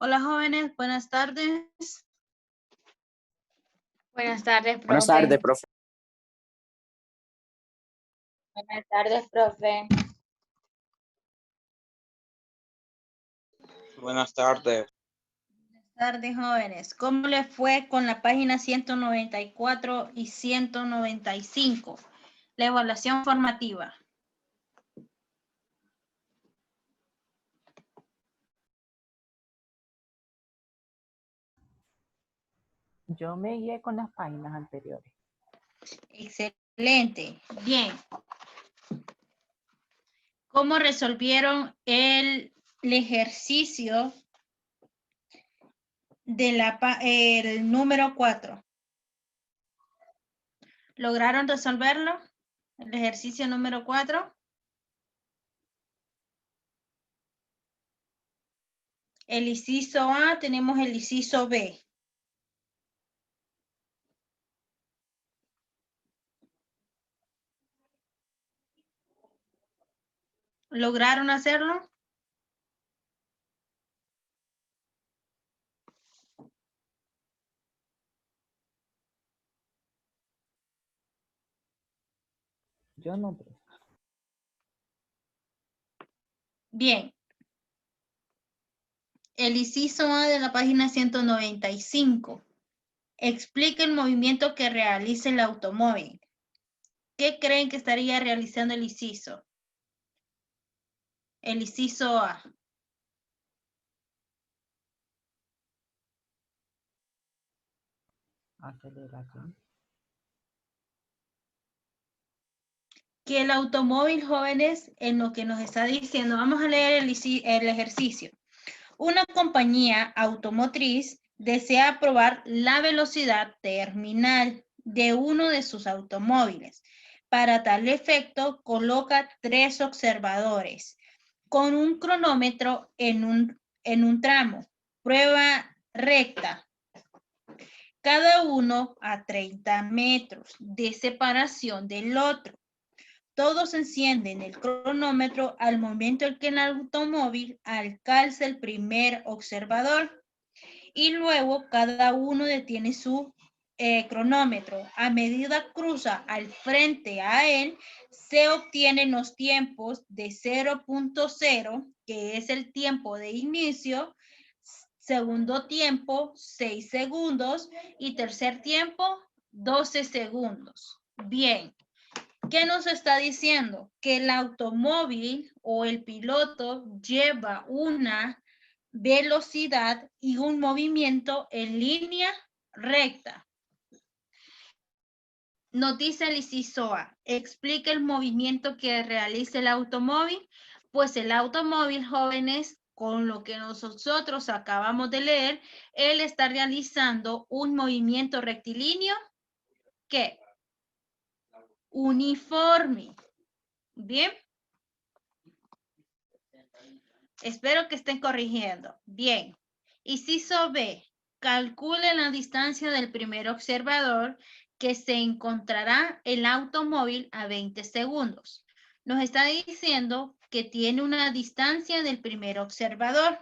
Hola jóvenes, buenas tardes. Buenas tardes, profe. Buenas tardes, profe. Buenas tardes, profe. Buenas tardes. Buenas tardes jóvenes. ¿Cómo les fue con la página 194 y 195? La evaluación formativa. Yo me guié con las páginas anteriores. Excelente. Bien. ¿Cómo resolvieron el ejercicio de el número 4? ¿Lograron resolverlo? El ejercicio número 4. El inciso A, tenemos el inciso B. ¿Lograron hacerlo? Yo no. Bien. El inciso A de la página 195. Explica el movimiento que realiza el automóvil. ¿Qué creen que estaría realizando el inciso? El inciso A. Aceleración. Que el automóvil, jóvenes, en lo que nos está diciendo, vamos a leer el ejercicio. Una compañía automotriz desea probar la velocidad terminal de uno de sus automóviles. Para tal efecto, coloca 3 observadores con un cronómetro en un tramo. Prueba recta. Cada uno a 30 metros de separación del otro. Todos encienden el cronómetro al momento en que el automóvil alcanza el primer observador y luego cada uno detiene su cronómetro. A medida cruza al frente a él, se obtienen los tiempos de 0.0, que es el tiempo de inicio, segundo tiempo, 6 segundos y tercer tiempo, 12 segundos. Bien. ¿Qué nos está diciendo? Que el automóvil o el piloto lleva una velocidad y un movimiento en línea recta. Nos dice el inciso A, explica el movimiento que realiza el automóvil. Pues el automóvil, jóvenes, con lo que nosotros acabamos de leer, él está realizando un movimiento rectilíneo, ¿qué? Uniforme. Bien. Espero que estén corrigiendo. Bien. Inciso B. Calcule la distancia del primer observador que se encontrará el automóvil a 20 segundos. Nos está diciendo que tiene una distancia del primer observador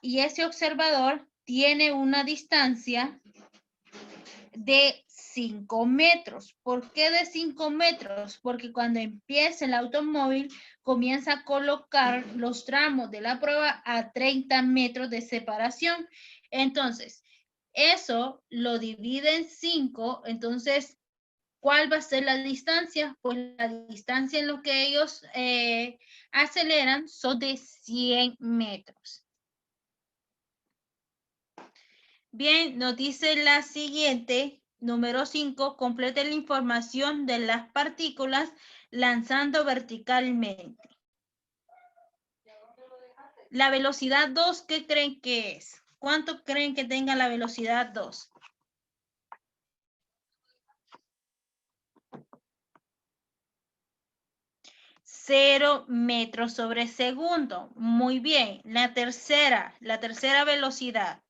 y ese observador tiene una distancia de 5 metros. ¿Por qué de 5 metros? Porque cuando empieza el automóvil, comienza a colocar los tramos de la prueba a 30 metros de separación. Entonces, eso lo divide en 5. Entonces, ¿cuál va a ser la distancia? Pues la distancia en lo que ellos aceleran son de 100 metros. Bien, nos dice la siguiente. Número 5, complete la información de las partículas lanzando verticalmente. La velocidad 2, ¿qué creen que es? ¿Cuánto creen que tenga la velocidad 2? Cero metros sobre segundo. Muy bien. La tercera velocidad.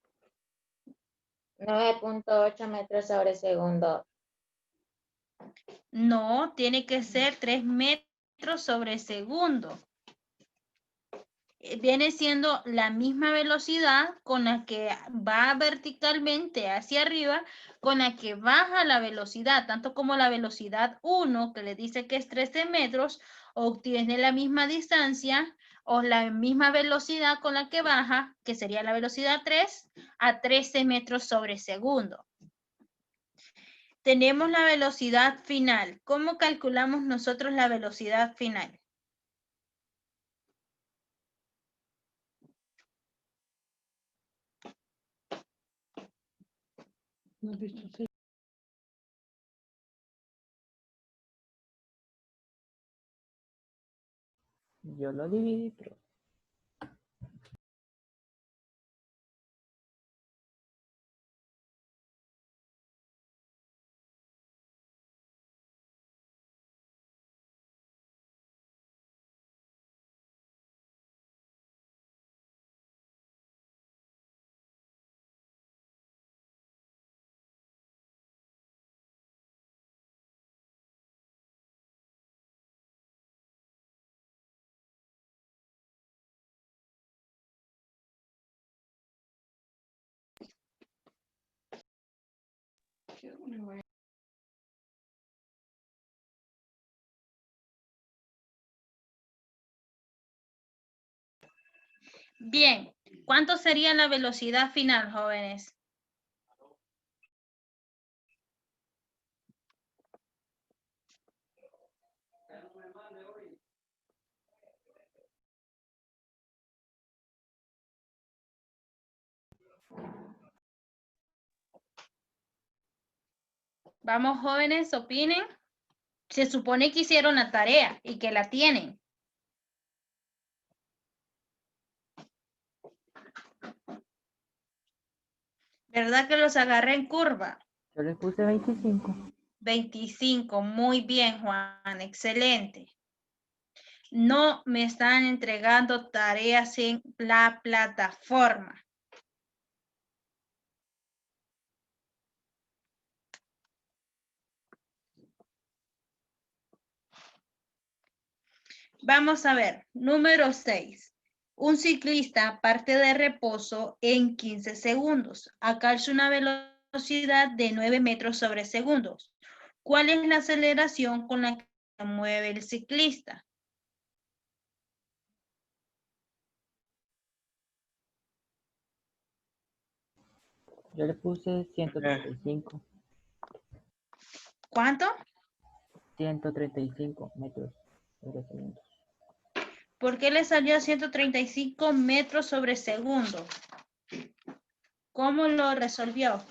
9.8 metros sobre segundo. No, tiene que ser 3 metros sobre segundo. viene siendo la misma velocidad con la que va verticalmente hacia arriba, con la que baja la velocidad, tanto como la velocidad 1, que le dice que es 13 metros, obtiene la misma distancia o la misma velocidad con la que baja, que sería la velocidad 3, a 13 metros sobre segundo. Tenemos la velocidad final. ¿Cómo calculamos nosotros la velocidad final? Yo lo dividí, pero Bien, ¿cuánto sería la velocidad final, jóvenes? Vamos, jóvenes, opinen. Se supone que hicieron la tarea y que la tienen. ¿Verdad que los agarré en curva? yo les puse 25. 25, muy bien, Juan, excelente. No me están entregando tareas en la plataforma. Vamos a ver, número 6. Un ciclista parte de reposo en 15 segundos. Alcanza una velocidad de 9 metros sobre segundos. ¿Cuál es la aceleración con la que se mueve el ciclista? Yo le puse 135. ¿Cuánto? 135 metros sobre segundo. ¿Por qué le salió 135 metros sobre segundo? ¿Cómo lo resolvió?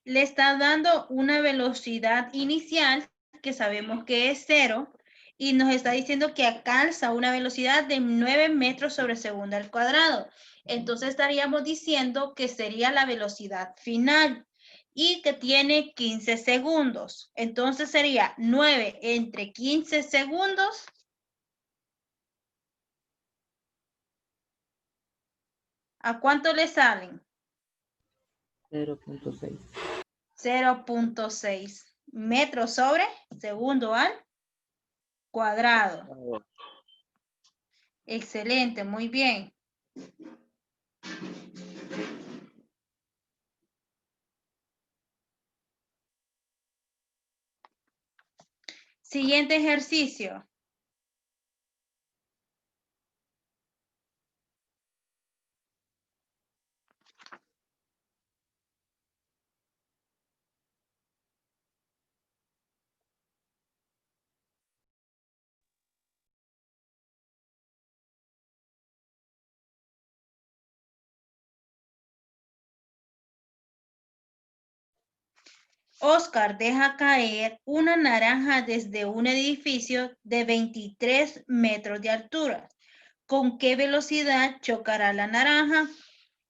Le está dando una velocidad inicial que sabemos que es 0 y nos está diciendo que alcanza una velocidad de 9 metros sobre segundo al cuadrado. Entonces estaríamos diciendo que sería la velocidad final y que tiene 15 segundos. Entonces sería 9 entre 15 segundos. ¿A cuánto le salen? 0.6. 0.6 metros sobre segundo al cuadrado. Excelente, muy bien. Siguiente ejercicio. Oscar deja caer una naranja desde un edificio de 23 metros de altura. ¿Con qué velocidad chocará la naranja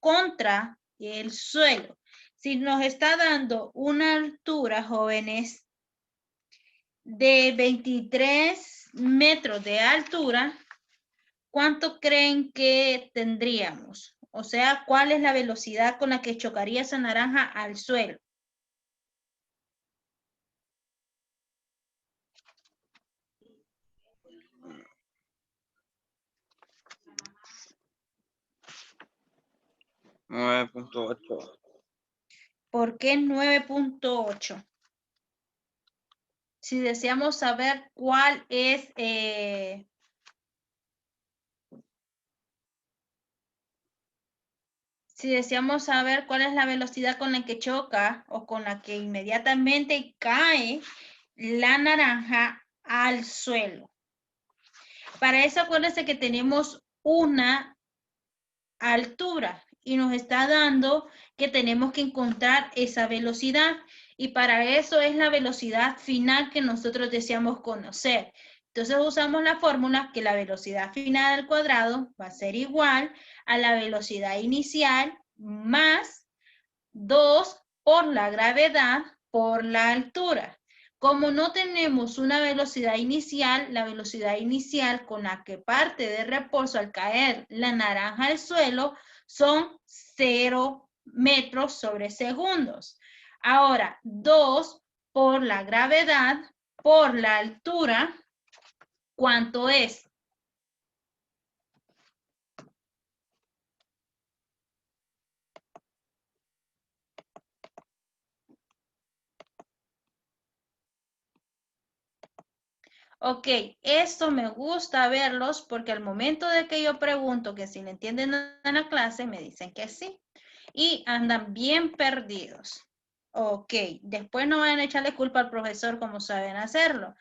contra el suelo? Si nos está dando una altura, jóvenes, de 23 metros de altura, ¿cuánto creen que tendríamos? O sea, ¿cuál es la velocidad con la que chocaría esa naranja al suelo? $9.8. ¿Por qué 9.8? Si deseamos saber cuál es... si deseamos saber cuál es la velocidad con la que choca o con la que inmediatamente cae la naranja al suelo. Para eso acuérdense que tenemos una altura y nos está dando que tenemos que encontrar esa velocidad y para eso es la velocidad final que nosotros deseamos conocer. Entonces usamos la fórmula que la velocidad final al cuadrado va a ser igual a la velocidad inicial más 2 por la gravedad por la altura. Como no tenemos una velocidad inicial, la velocidad inicial con la que parte de reposo al caer la naranja al suelo son 0 metros sobre segundos. Ahora, 2 por la gravedad por la altura, ¿cuánto es? Ok, esto me gusta verlos porque al momento de que yo pregunto que si le entienden en la clase, me dicen que sí. Y andan bien perdidos. Ok, después no van a echarle culpa al profesor como saben hacerlo.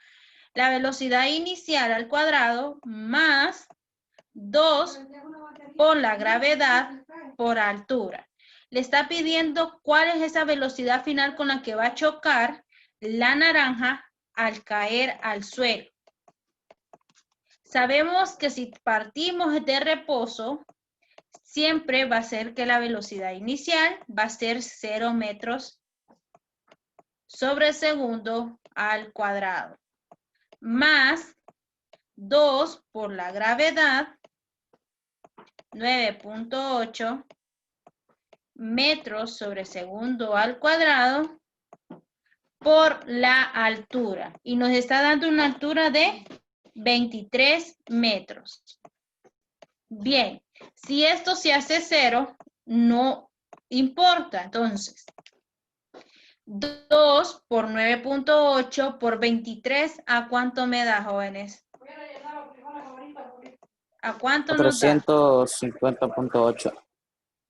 La velocidad inicial al cuadrado más 2 por la gravedad por altura. Le está pidiendo cuál es esa velocidad final con la que va a chocar la naranja al caer al suelo. Sabemos que si partimos de reposo, siempre va a ser que la velocidad inicial va a ser 0 metros sobre segundo al cuadrado, más 2 por la gravedad, 9.8 metros sobre segundo al cuadrado, por la altura. Y nos está dando una altura de 23 metros. Bien, si esto se hace 0, no importa. Entonces, 2 por 9.8 por 23, ¿a cuánto me da, jóvenes? ¿A cuánto nos da? 450.8.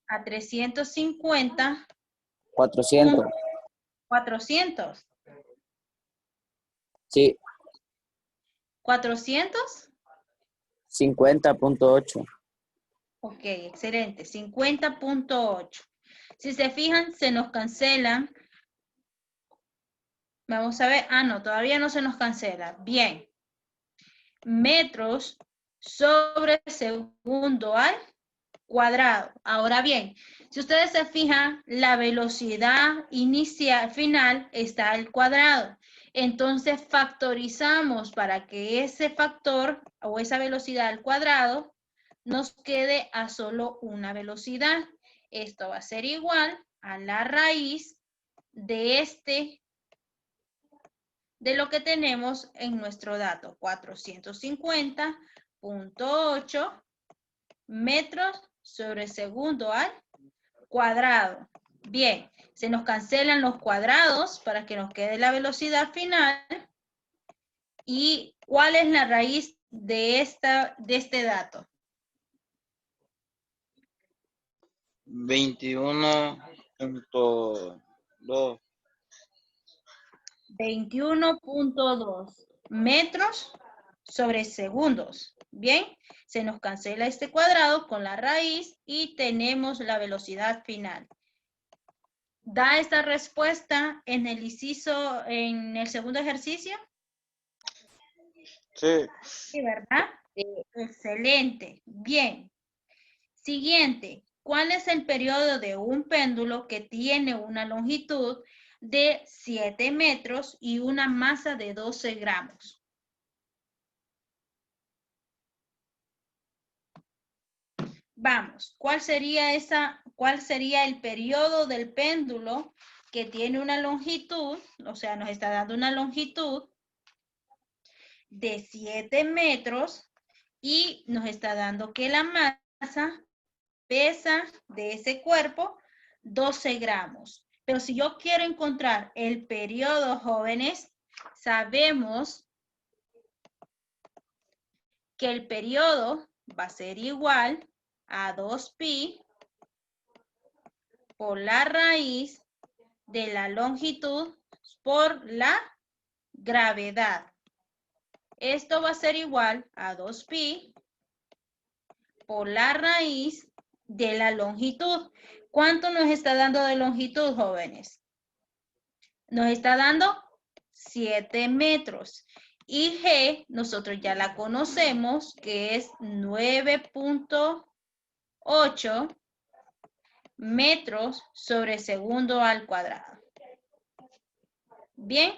A 350. 400. 400. Sí, 400. 50.8. Ok, excelente. 50.8. Si se fijan, se nos cancelan. Vamos a ver. Ah, no, todavía no se nos cancela. Bien. Metros sobre segundo al cuadrado. Ahora bien, si ustedes se fijan, la velocidad inicial final está al cuadrado. Entonces factorizamos para que ese factor o esa velocidad al cuadrado nos quede a solo una velocidad. Esto va a ser igual a la raíz de lo que tenemos en nuestro dato, 450.8 metros sobre segundo al cuadrado. Bien, se nos cancelan los cuadrados para que nos quede la velocidad final. ¿Y cuál es la raíz de este dato? 21.2. 21.2 metros sobre segundos. Bien, se nos cancela este cuadrado con la raíz y tenemos la velocidad final. ¿Da esta respuesta en el inciso, en el segundo ejercicio? Sí. Sí, ¿verdad? Sí. Excelente. Bien. Siguiente. ¿Cuál es el periodo de un péndulo que tiene una longitud de 7 metros y una masa de 12 gramos? Vamos, cuál sería el periodo del péndulo que tiene una longitud, o sea, nos está dando una longitud de 7 metros y nos está dando que la masa pesa de ese cuerpo 12 gramos. Pero si yo quiero encontrar el periodo, jóvenes, sabemos que el periodo va a ser igual a 2pi por la raíz de la longitud por la gravedad. Esto va a ser igual a 2pi por la raíz de la longitud. ¿Cuánto nos está dando de longitud, jóvenes? Nos está dando 7 metros. Y G, nosotros ya la conocemos, que es 9.8 metros sobre segundo al cuadrado. Bien.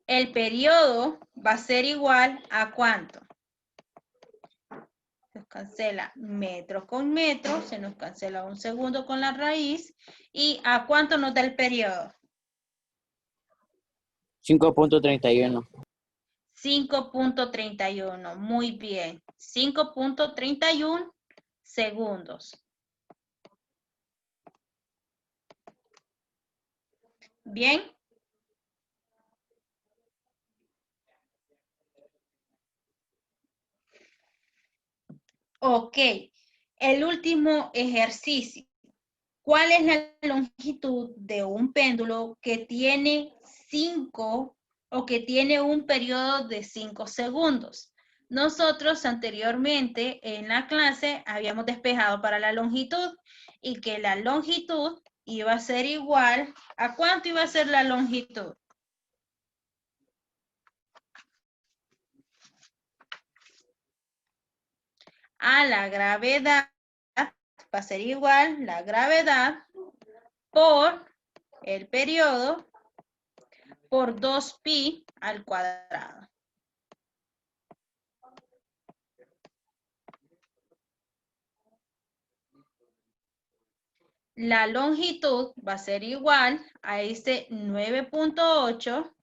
El periodo va a ser igual a ¿cuánto? Se nos cancela metro con metro, se nos cancela un segundo con la raíz. ¿Y a cuánto nos da el periodo? 5.31. 5.31, muy bien. 5.31 segundos. Bien. Ok, el último ejercicio. ¿Cuál es la longitud de un péndulo que tiene 5 o que tiene un periodo de 5 segundos? Nosotros anteriormente en la clase habíamos despejado para la longitud y que la longitud iba a ser igual. ¿A cuánto iba a ser la longitud? A la gravedad, va a ser igual la gravedad por el periodo por 2pi al cuadrado. La longitud va a ser igual a este 9.8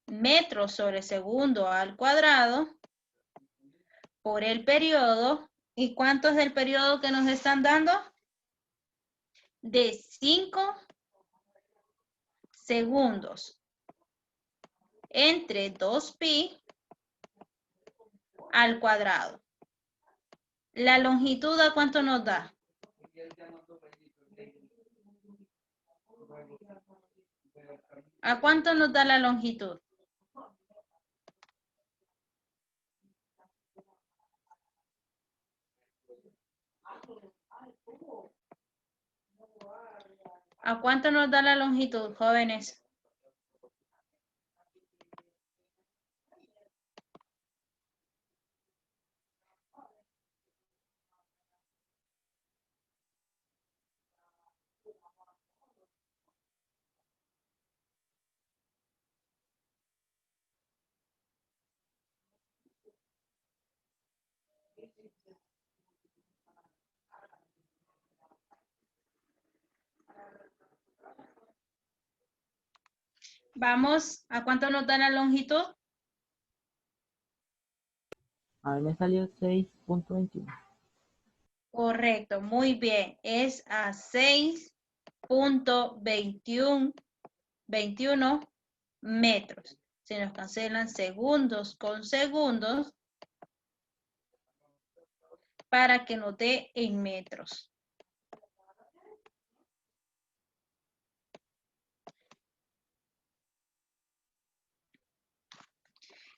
metros sobre segundo al cuadrado por el periodo. ¿Y cuánto es el periodo que nos están dando? De 5 segundos entre 2pi al cuadrado. ¿La longitud a cuánto nos da? ¿A cuánto nos da la longitud? ¿A cuánto nos da la longitud, jóvenes? Vamos, ¿a cuánto nos da la longitud? A mí me salió 6.21. Correcto, muy bien. Es a 6.21 metros. Se nos cancelan segundos con segundos para que nos dé en metros.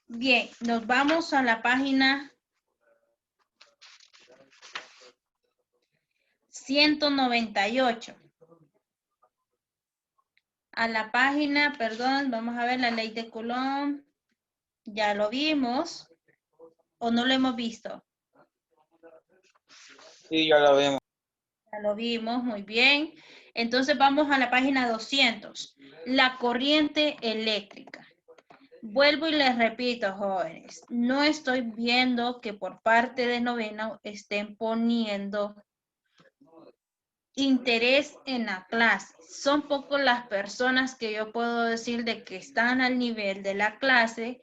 Bien, nos vamos a la página 198. A la página, perdón, vamos a ver la ley de Coulomb. Ya lo vimos. ¿O no lo hemos visto? Sí, ya lo vemos. Ya lo vimos, muy bien. Entonces vamos a la página 200. La corriente eléctrica. Vuelvo y les repito, jóvenes, no estoy viendo que por parte de novena estén poniendo interés en la clase. Son pocas las personas que yo puedo decir de que están al nivel de la clase,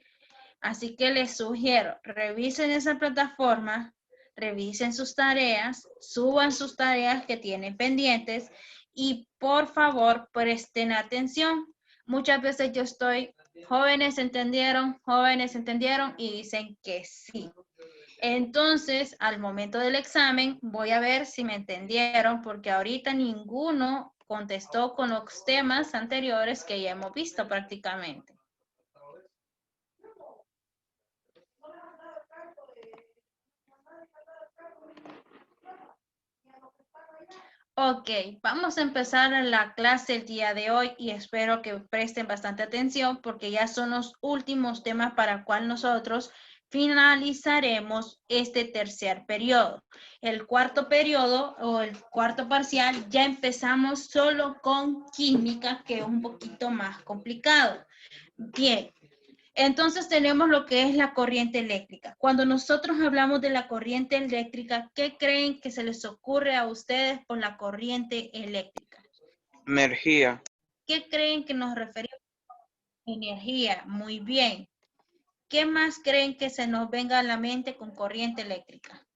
así que les sugiero, revisen esa plataforma, revisen sus tareas, suban sus tareas que tienen pendientes y por favor presten atención. Muchas veces yo estoy, jóvenes entendieron y dicen que sí. Entonces, al momento del examen, voy a ver si me entendieron, porque ahorita ninguno contestó con los temas anteriores que ya hemos visto prácticamente. Ok, vamos a empezar la clase el día de hoy y espero que presten bastante atención porque ya son los últimos temas para el cual nosotros finalizaremos este tercer periodo. El cuarto periodo o el cuarto parcial ya empezamos solo con química, que es un poquito más complicado. Bien, entonces tenemos lo que es la corriente eléctrica. Cuando nosotros hablamos de la corriente eléctrica, ¿qué creen que se les ocurre a ustedes por la corriente eléctrica? Energía. ¿Qué creen que nos referimos a energía? Muy bien. ¿Qué más creen que se nos venga a la mente con corriente eléctrica?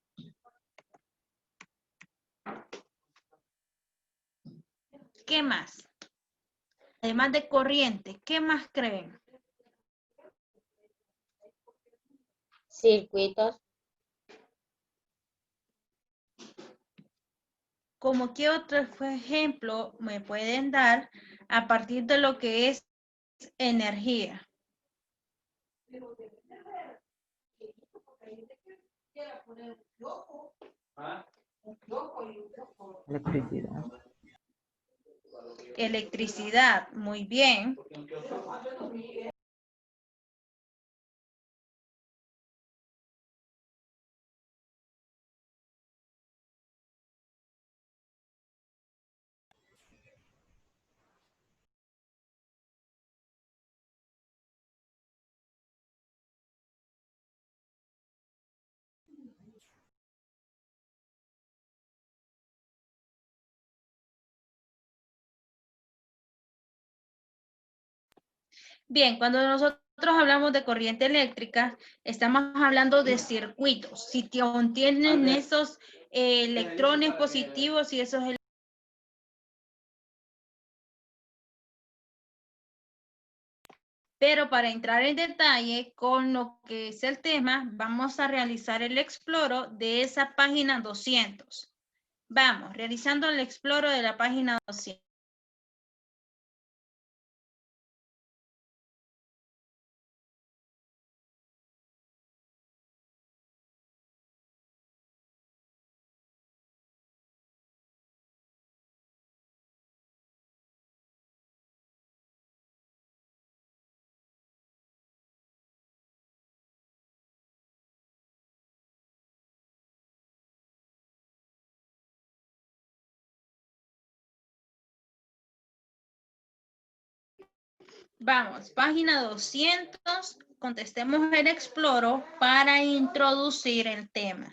¿Qué más? Además de corriente, ¿qué más creen? Circuitos. ¿Cómo qué otro ejemplo me pueden dar a partir de lo que es energía? Electricidad. Electricidad, muy bien. Bien, cuando nosotros hablamos de corriente eléctrica, estamos hablando de circuitos. Si contienen esos electrones positivos y esos pero para entrar en detalle con lo que es el tema, vamos a realizar el exploro de esa página 200. Vamos, realizando el exploro de la página 200. Vamos, página 200, contestemos el exploro para introducir el tema.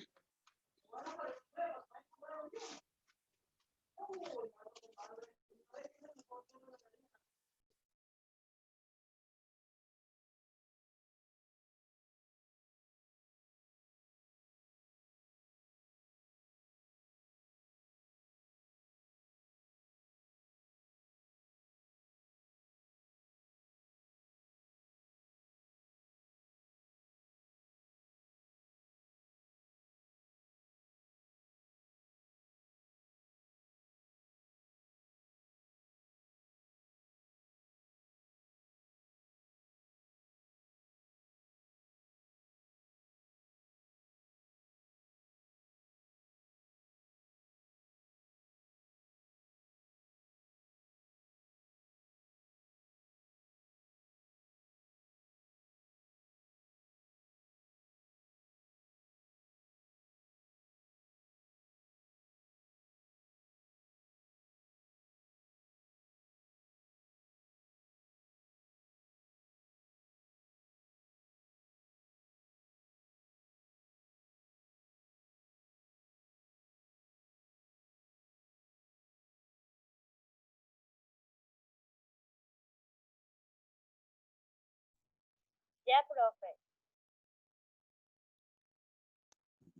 Ya, profe.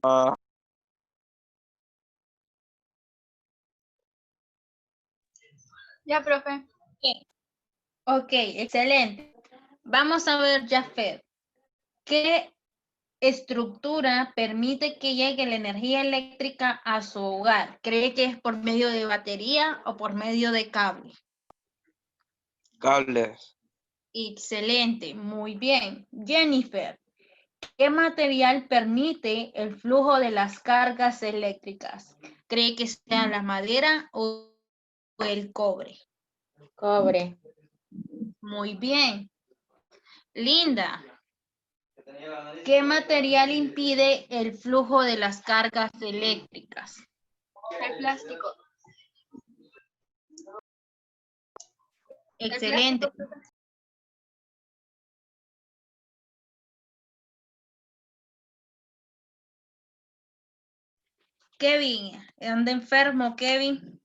Ah, Ya, profe. Ok, excelente. Vamos a ver, Jafet, ¿qué estructura permite que llegue la energía eléctrica a su hogar? ¿Cree que es por medio de batería o por medio de cable? cables. Excelente, muy bien. Jennifer, ¿qué material permite el flujo de las cargas eléctricas? ¿Cree que sea la madera o el cobre? Cobre. Muy bien. Linda, ¿qué material impide el flujo de las cargas eléctricas? El plástico. Excelente. Kevin, ¿anda enfermo, Kevin?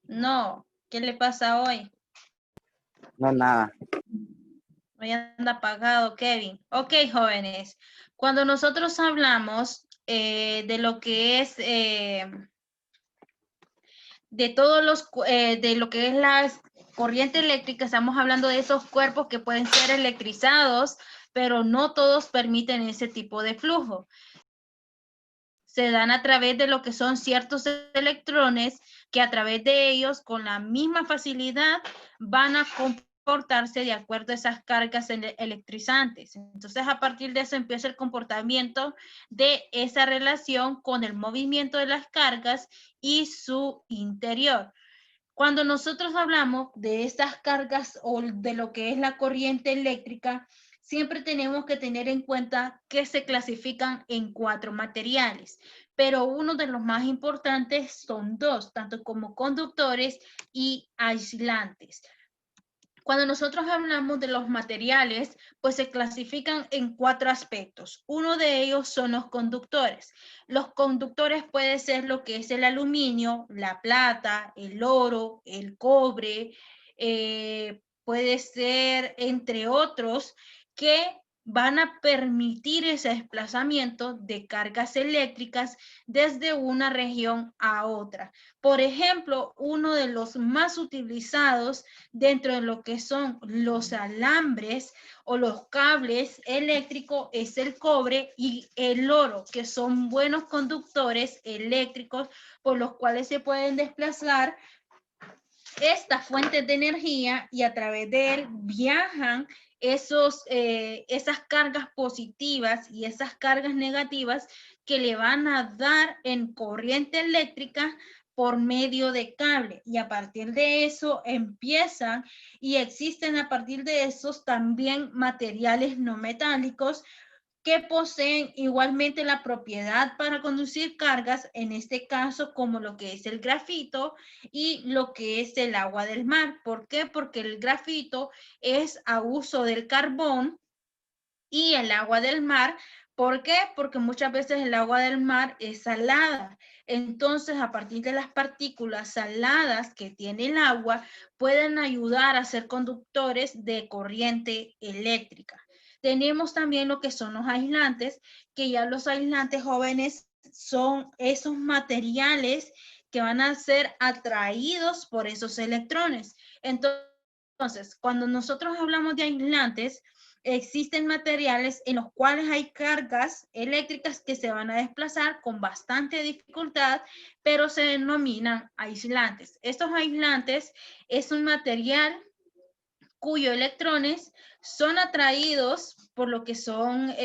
No, ¿qué le pasa hoy? No, nada. Hoy anda apagado, Kevin. Ok, jóvenes, cuando nosotros hablamos de lo que es, de todos los, de lo que es la corriente eléctrica, estamos hablando de esos cuerpos que pueden ser electrizados, pero no todos permiten ese tipo de flujo. Se dan a través de lo que son ciertos electrones que a través de ellos con la misma facilidad van a comportarse de acuerdo a esas cargas electrizantes. Entonces a partir de eso empieza el comportamiento de esa relación con el movimiento de las cargas y su interior. Cuando nosotros hablamos de estas cargas o de lo que es la corriente eléctrica, siempre tenemos que tener en cuenta que se clasifican en 4 materiales, pero uno de los más importantes son 2, tanto como conductores y aislantes. Cuando nosotros hablamos de los materiales, pues se clasifican en 4 aspectos. Uno de ellos son los conductores. Los conductores puede ser lo que es el aluminio, la plata, el oro, el cobre, puede ser entre otros que van a permitir ese desplazamiento de cargas eléctricas desde una región a otra. Por ejemplo, uno de los más utilizados dentro de lo que son los alambres o los cables eléctricos es el cobre y el oro, que son buenos conductores eléctricos por los cuales se pueden desplazar estas fuentes de energía y a través de él viajan esas cargas positivas y esas cargas negativas que le van a dar en corriente eléctrica por medio de cable, y a partir de eso empiezan y existen a partir de esos también materiales no metálicos que poseen igualmente la propiedad para conducir cargas, en este caso como lo que es el grafito y lo que es el agua del mar. ¿Por qué? Porque el grafito es a uso del carbón y el agua del mar. ¿Por qué? Porque muchas veces el agua del mar es salada. Entonces, a partir de las partículas saladas que tiene el agua, pueden ayudar a ser conductores de corriente eléctrica. Tenemos también lo que son los aislantes, que ya los aislantes jóvenes son esos materiales que van a ser atraídos por esos electrones. Entonces, cuando nosotros hablamos de aislantes, existen materiales en los cuales hay cargas eléctricas que se van a desplazar con bastante dificultad, pero se denominan aislantes. Estos aislantes es un material cuyos electrones son atraídos por lo que son,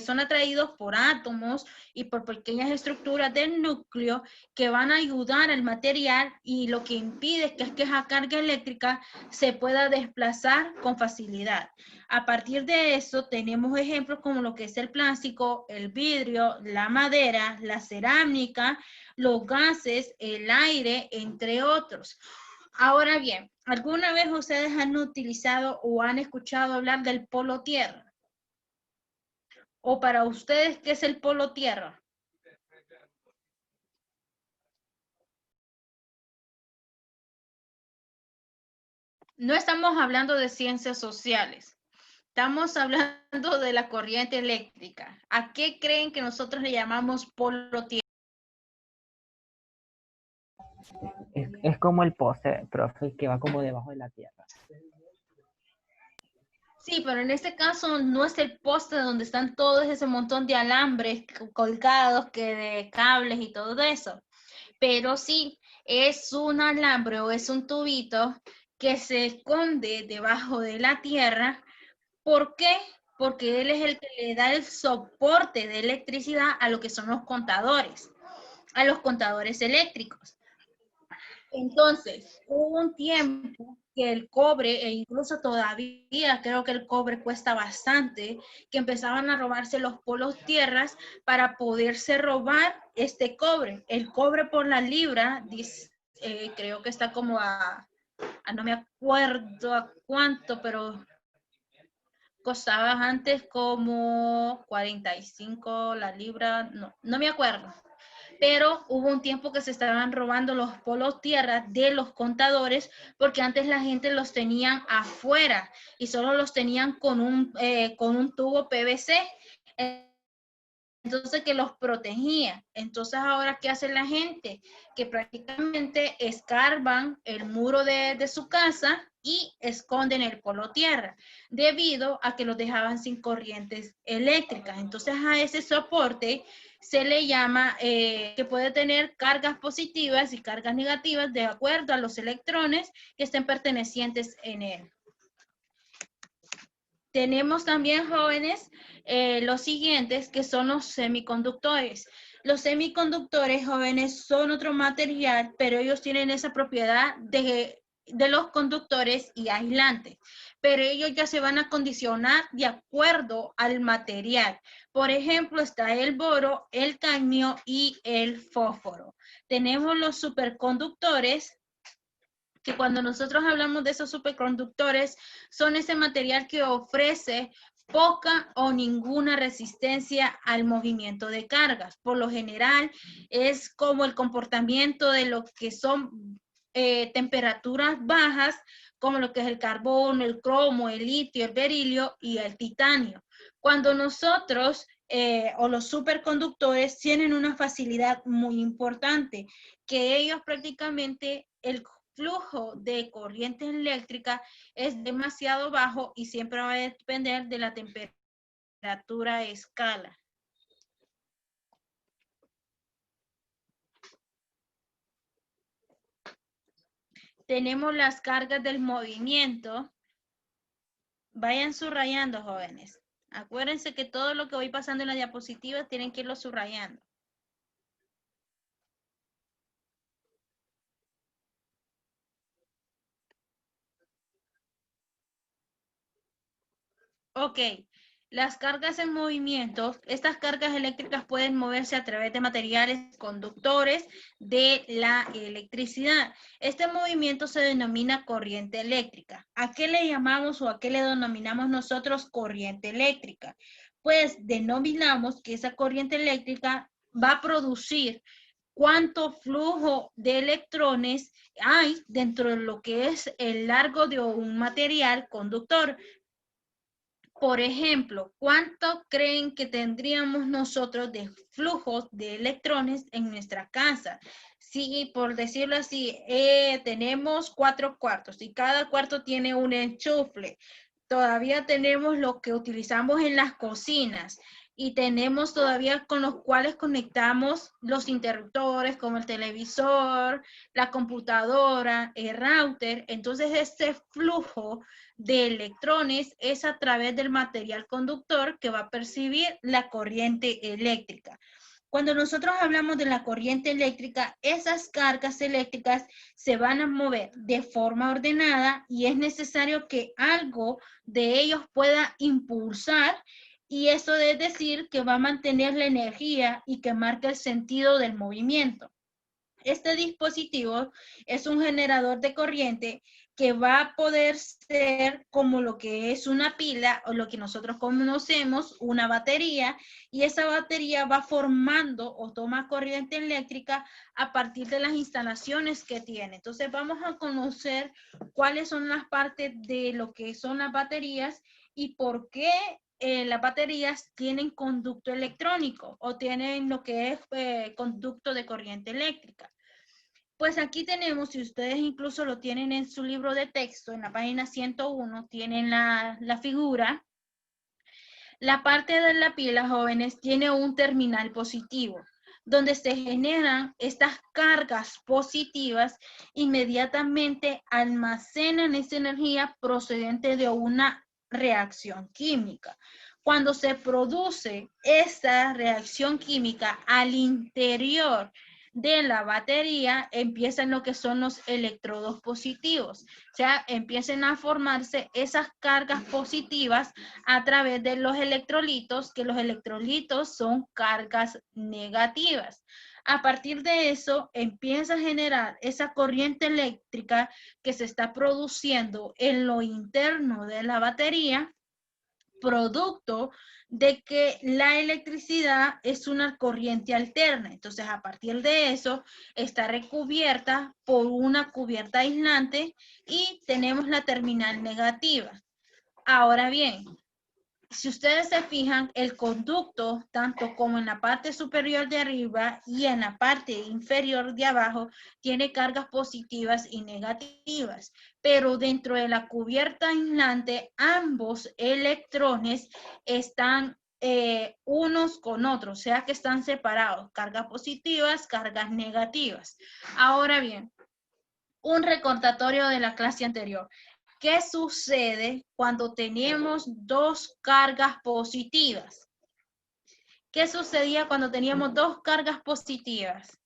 son atraídos por átomos y por pequeñas estructuras del núcleo que van a ayudar al material, y lo que impide es que esa carga eléctrica se pueda desplazar con facilidad. A partir de eso tenemos ejemplos como lo que es el plástico, el vidrio, la madera, la cerámica, los gases, el aire, entre otros. Ahora bien, ¿alguna vez ustedes han utilizado o han escuchado hablar del polo tierra? ¿O para ustedes qué es el polo tierra? No estamos hablando de ciencias sociales. Estamos hablando de la corriente eléctrica. ¿A qué creen que nosotros le llamamos polo tierra? Es como el poste, profe, que va como debajo de la tierra. Sí, pero en este caso no es el poste donde están todos ese montón de alambres colgados, que de cables y todo eso. Pero sí, es un alambre o es un tubito que se esconde debajo de la tierra. ¿Por qué? Porque él es el que le da el soporte de electricidad a lo que son los contadores eléctricos. Entonces, hubo un tiempo que el cobre, e incluso todavía creo que el cobre cuesta bastante, que empezaban a robarse los polos tierras para poderse robar este cobre. El cobre por la libra, creo que está como no me acuerdo a cuánto, pero costaba antes como 45 la libra, no me acuerdo. Pero hubo un tiempo que se estaban robando los polos tierra de los contadores porque antes la gente los tenían afuera y solo los tenían con un tubo PVC. Entonces que los protegía. Entonces ahora, ¿qué hace la gente? Que prácticamente escarban el muro de su casa y esconden el polo tierra, debido a que los dejaban sin corrientes eléctricas. Entonces a ese soporte se le llama que puede tener cargas positivas y cargas negativas de acuerdo a los electrones que estén pertenecientes en él. Tenemos también, jóvenes, los siguientes, que son los semiconductores. Los semiconductores, jóvenes, son otro material, pero ellos tienen esa propiedad de los conductores y aislantes. Pero ellos ya se van a condicionar de acuerdo al material. Por ejemplo, está el boro, el cadmio y el fósforo. Tenemos los superconductores, que cuando nosotros hablamos de esos superconductores, son ese material que ofrece poca o ninguna resistencia al movimiento de cargas. Por lo general, es como el comportamiento de lo que son temperaturas bajas, como lo que es el carbono, el cromo, el litio, el berilio y el titanio. Cuando nosotros o los superconductores tienen una facilidad muy importante, que ellos prácticamente el flujo de corriente eléctrica es demasiado bajo y siempre va a depender de la temperatura a escala. Tenemos las cargas del movimiento. Vayan subrayando, jóvenes. Acuérdense que todo lo que voy pasando en la diapositiva tienen que irlo subrayando. Ok, las cargas en movimiento, estas cargas eléctricas pueden moverse a través de materiales conductores de la electricidad. Este movimiento se denomina corriente eléctrica. ¿A qué le llamamos o a qué le denominamos nosotros corriente eléctrica? Pues denominamos que esa corriente eléctrica va a producir cuánto flujo de electrones hay dentro de lo que es el largo de un material conductor. Por ejemplo, ¿cuánto creen que tendríamos nosotros de flujos de electrones en nuestra casa? Si, por decirlo así, tenemos 4 cuartos y cada cuarto tiene un enchufe. Todavía tenemos lo que utilizamos en las cocinas y tenemos todavía con los cuales conectamos los interruptores como el televisor, la computadora, el router. Entonces, este flujo de electrones es a través del material conductor que va a percibir la corriente eléctrica. Cuando nosotros hablamos de la corriente eléctrica, esas cargas eléctricas se van a mover de forma ordenada y es necesario que algo de ellos pueda impulsar, y eso es decir que va a mantener la energía y que marca el sentido del movimiento. Este dispositivo es un generador de corriente que va a poder ser como lo que es una pila o lo que nosotros conocemos, una batería, y esa batería va formando o toma corriente eléctrica a partir de las instalaciones que tiene. Entonces vamos a conocer cuáles son las partes de lo que son las baterías y por qué las baterías tienen conducto electrónico o tienen lo que es conducto de corriente eléctrica. Pues aquí tenemos, si ustedes incluso lo tienen en su libro de texto, en la página 101, tienen la figura. La parte de la pila, jóvenes, tiene un terminal positivo, donde se generan estas cargas positivas, inmediatamente almacenan esa energía procedente de una reacción química. Cuando se produce esa reacción química al interior de la batería, empiezan lo que son los electrodos positivos. O sea, empiezan a formarse esas cargas positivas a través de los electrolitos, que los electrolitos son cargas negativas. A partir de eso, empieza a generar esa corriente eléctrica que se está produciendo en lo interno de la batería, producto de que la electricidad es una corriente alterna. Entonces, a partir de eso, está recubierta por una cubierta aislante y tenemos la terminal negativa. Ahora bien, si ustedes se fijan, el conducto, tanto como en la parte superior de arriba y en la parte inferior de abajo, tiene cargas positivas y negativas. Pero dentro de la cubierta aislante, ambos electrones están unos con otros, o sea que están separados, cargas positivas, cargas negativas. Ahora bien, un recordatorio de la clase anterior. ¿Qué sucede cuando tenemos dos cargas positivas? ¿Qué sucedía cuando teníamos dos cargas positivas?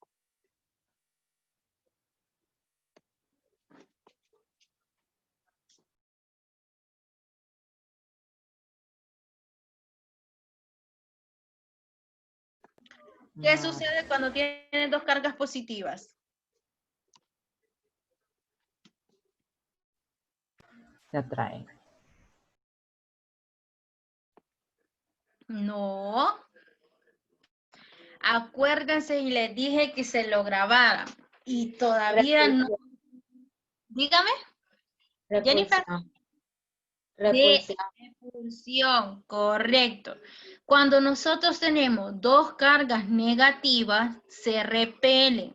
¿Qué sucede cuando tienen dos cargas positivas? Se atraen. No. Acuérdense y les dije que se lo grabaran. Y todavía no. Dígame, Jennifer. Repulsión. De repulsión, correcto. Cuando nosotros tenemos dos cargas negativas, se repelen.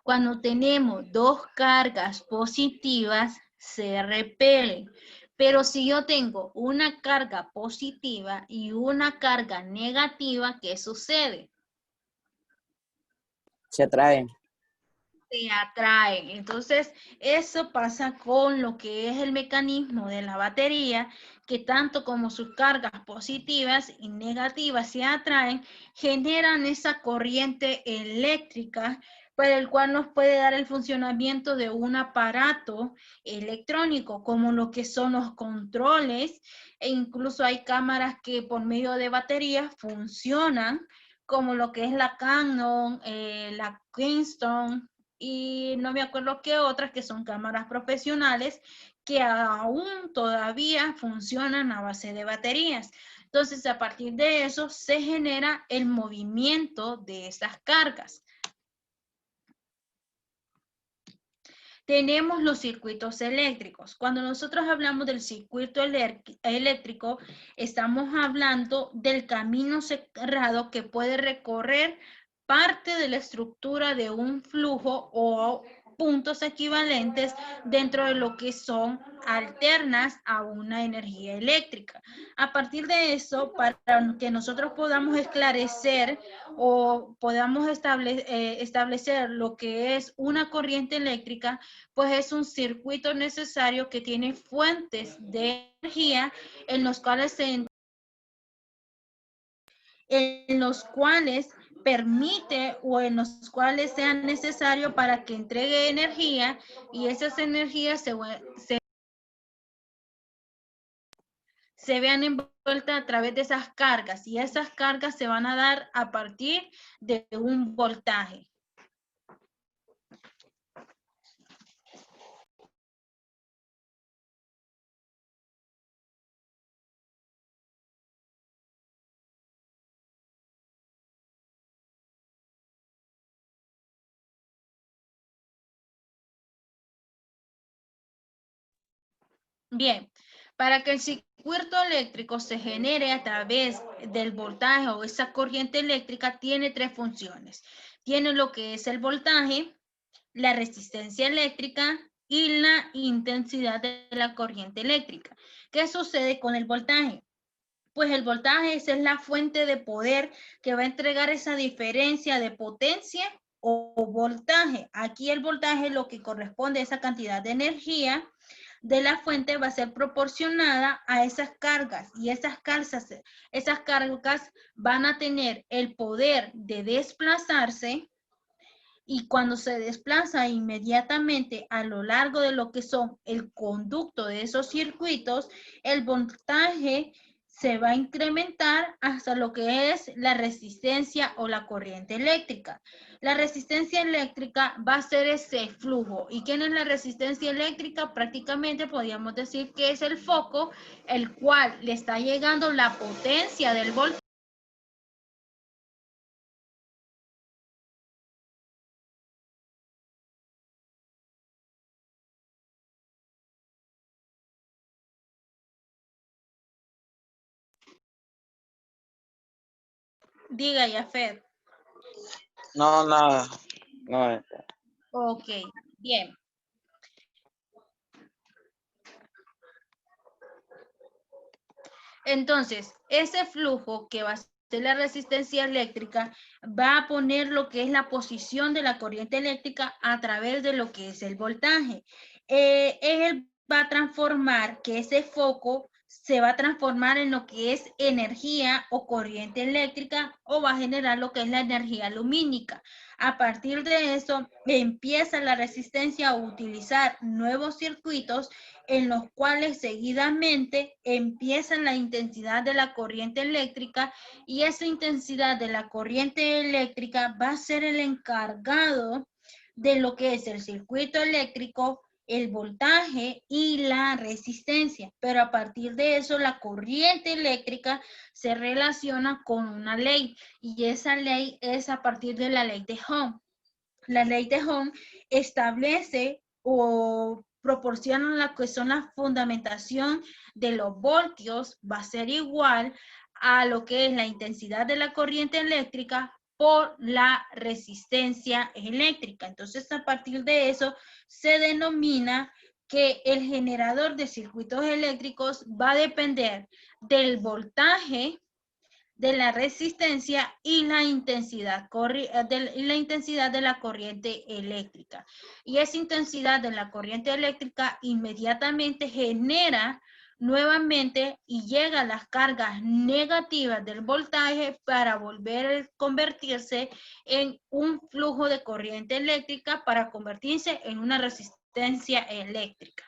Cuando tenemos dos cargas positivas, se repelen. Pero si yo tengo una carga positiva y una carga negativa, ¿qué sucede? Se atraen. Se atraen. Entonces, eso pasa con lo que es el mecanismo de la batería, que tanto como sus cargas positivas y negativas se atraen, generan esa corriente eléctrica para el cual nos puede dar el funcionamiento de un aparato electrónico, como lo que son los controles, e incluso hay cámaras que por medio de baterías funcionan, como lo que es la Canon, la Kingston, y no me acuerdo qué otras que son cámaras profesionales que aún todavía funcionan a base de baterías. Entonces, a partir de eso se genera el movimiento de esas cargas. Tenemos los circuitos eléctricos. Cuando nosotros hablamos del circuito eléctrico, estamos hablando del camino cerrado que puede recorrer parte de la estructura de un flujo o puntos equivalentes dentro de lo que son alternas a una energía eléctrica. A partir de eso, para que nosotros podamos esclarecer o podamos establecer lo que es una corriente eléctrica, pues es un circuito necesario que tiene fuentes de energía en los cuales permite o en los cuales sea necesario para que entregue energía y esas energías se vean envueltas a través de esas cargas y esas cargas se van a dar a partir de un voltaje. Bien, para que el circuito eléctrico se genere a través del voltaje o esa corriente eléctrica, tiene tres funciones. Tiene lo que es el voltaje, la resistencia eléctrica y la intensidad de la corriente eléctrica. ¿Qué sucede con el voltaje? Pues el voltaje es la fuente de poder que va a entregar esa diferencia de potencia o voltaje. Aquí el voltaje es lo que corresponde a esa cantidad de energía de la fuente va a ser proporcionada a esas cargas y esas cargas van a tener el poder de desplazarse y cuando se desplaza inmediatamente a lo largo de lo que son el conducto de esos circuitos, el voltaje se va a incrementar hasta lo que es la resistencia o la corriente eléctrica. La resistencia eléctrica va a ser ese flujo. ¿Y quién es la resistencia eléctrica? Prácticamente podríamos decir que es el foco, el cual le está llegando la potencia del voltaje. Diga, Yafet. No, nada. No. Ok, bien. Entonces, ese flujo que va a ser la resistencia eléctrica va a poner lo que es la posición de la corriente eléctrica a través de lo que es el voltaje. Él va a transformar que ese foco se va a transformar en lo que es energía o corriente eléctrica o va a generar lo que es la energía lumínica. A partir de eso, empieza la resistencia a utilizar nuevos circuitos en los cuales seguidamente empieza la intensidad de la corriente eléctrica y esa intensidad de la corriente eléctrica va a ser el encargado de lo que es el circuito eléctrico, el voltaje y la resistencia. Pero a partir de eso, la corriente eléctrica se relaciona con una ley y esa ley es a partir de la ley de Ohm. La ley de Ohm establece o proporciona la que son la fundamentación de los voltios va a ser igual a lo que es la intensidad de la corriente eléctrica por la resistencia eléctrica. Entonces, a partir de eso, se denomina que el generador de circuitos eléctricos va a depender del voltaje, de la resistencia y la intensidad de la corriente eléctrica. Y esa intensidad de la corriente eléctrica inmediatamente genera nuevamente y llega a las cargas negativas del voltaje para volver a convertirse en un flujo de corriente eléctrica para convertirse en una resistencia eléctrica.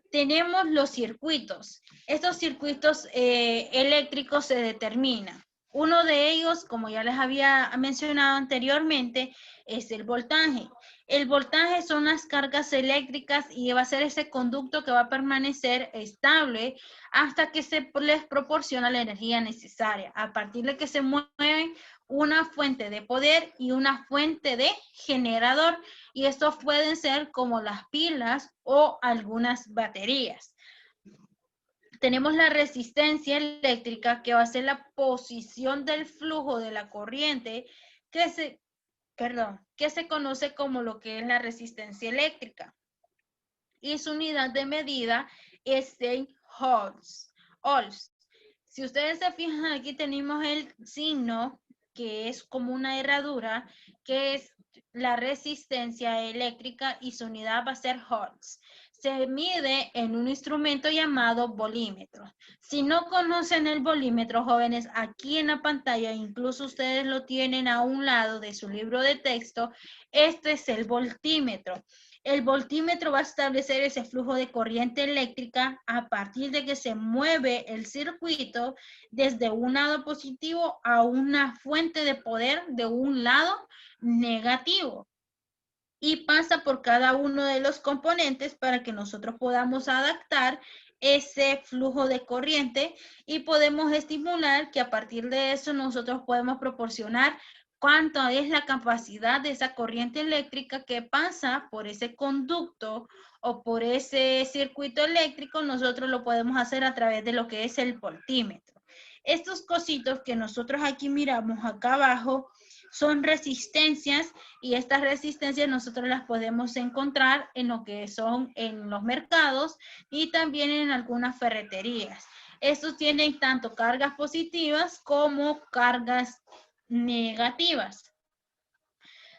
Tenemos los circuitos. Estos circuitos eléctricos se determinan. Uno de ellos, como ya les había mencionado anteriormente, es el voltaje. El voltaje son las cargas eléctricas y va a ser ese conducto que va a permanecer estable hasta que se les proporciona la energía necesaria. A partir de que se mueven una fuente de poder y una fuente de generador. Y estos pueden ser como las pilas o algunas baterías. Tenemos la resistencia eléctrica que va a ser la posición del flujo de la corriente que se conoce como lo que es la resistencia eléctrica. Y su unidad de medida es en ohms. Si ustedes se fijan, aquí tenemos el signo que es como una herradura, que es la resistencia eléctrica y su unidad va a ser Hertz. Se mide en un instrumento llamado volímetro. Si no conocen el volímetro, jóvenes, aquí en la pantalla, incluso ustedes lo tienen a un lado de su libro de texto, este es el voltímetro. El voltímetro va a establecer ese flujo de corriente eléctrica a partir de que se mueve el circuito desde un lado positivo a una fuente de poder de un lado negativo. Y pasa por cada uno de los componentes para que nosotros podamos adaptar ese flujo de corriente y podemos estimular que a partir de eso nosotros podemos proporcionar cuánto es la capacidad de esa corriente eléctrica que pasa por ese conducto o por ese circuito eléctrico, nosotros lo podemos hacer a través de lo que es el voltímetro. Estos cositos que nosotros aquí miramos acá abajo son resistencias, y estas resistencias nosotros las podemos encontrar en lo que son en los mercados y también en algunas ferreterías. Estos tienen tanto cargas positivas como cargas negativas.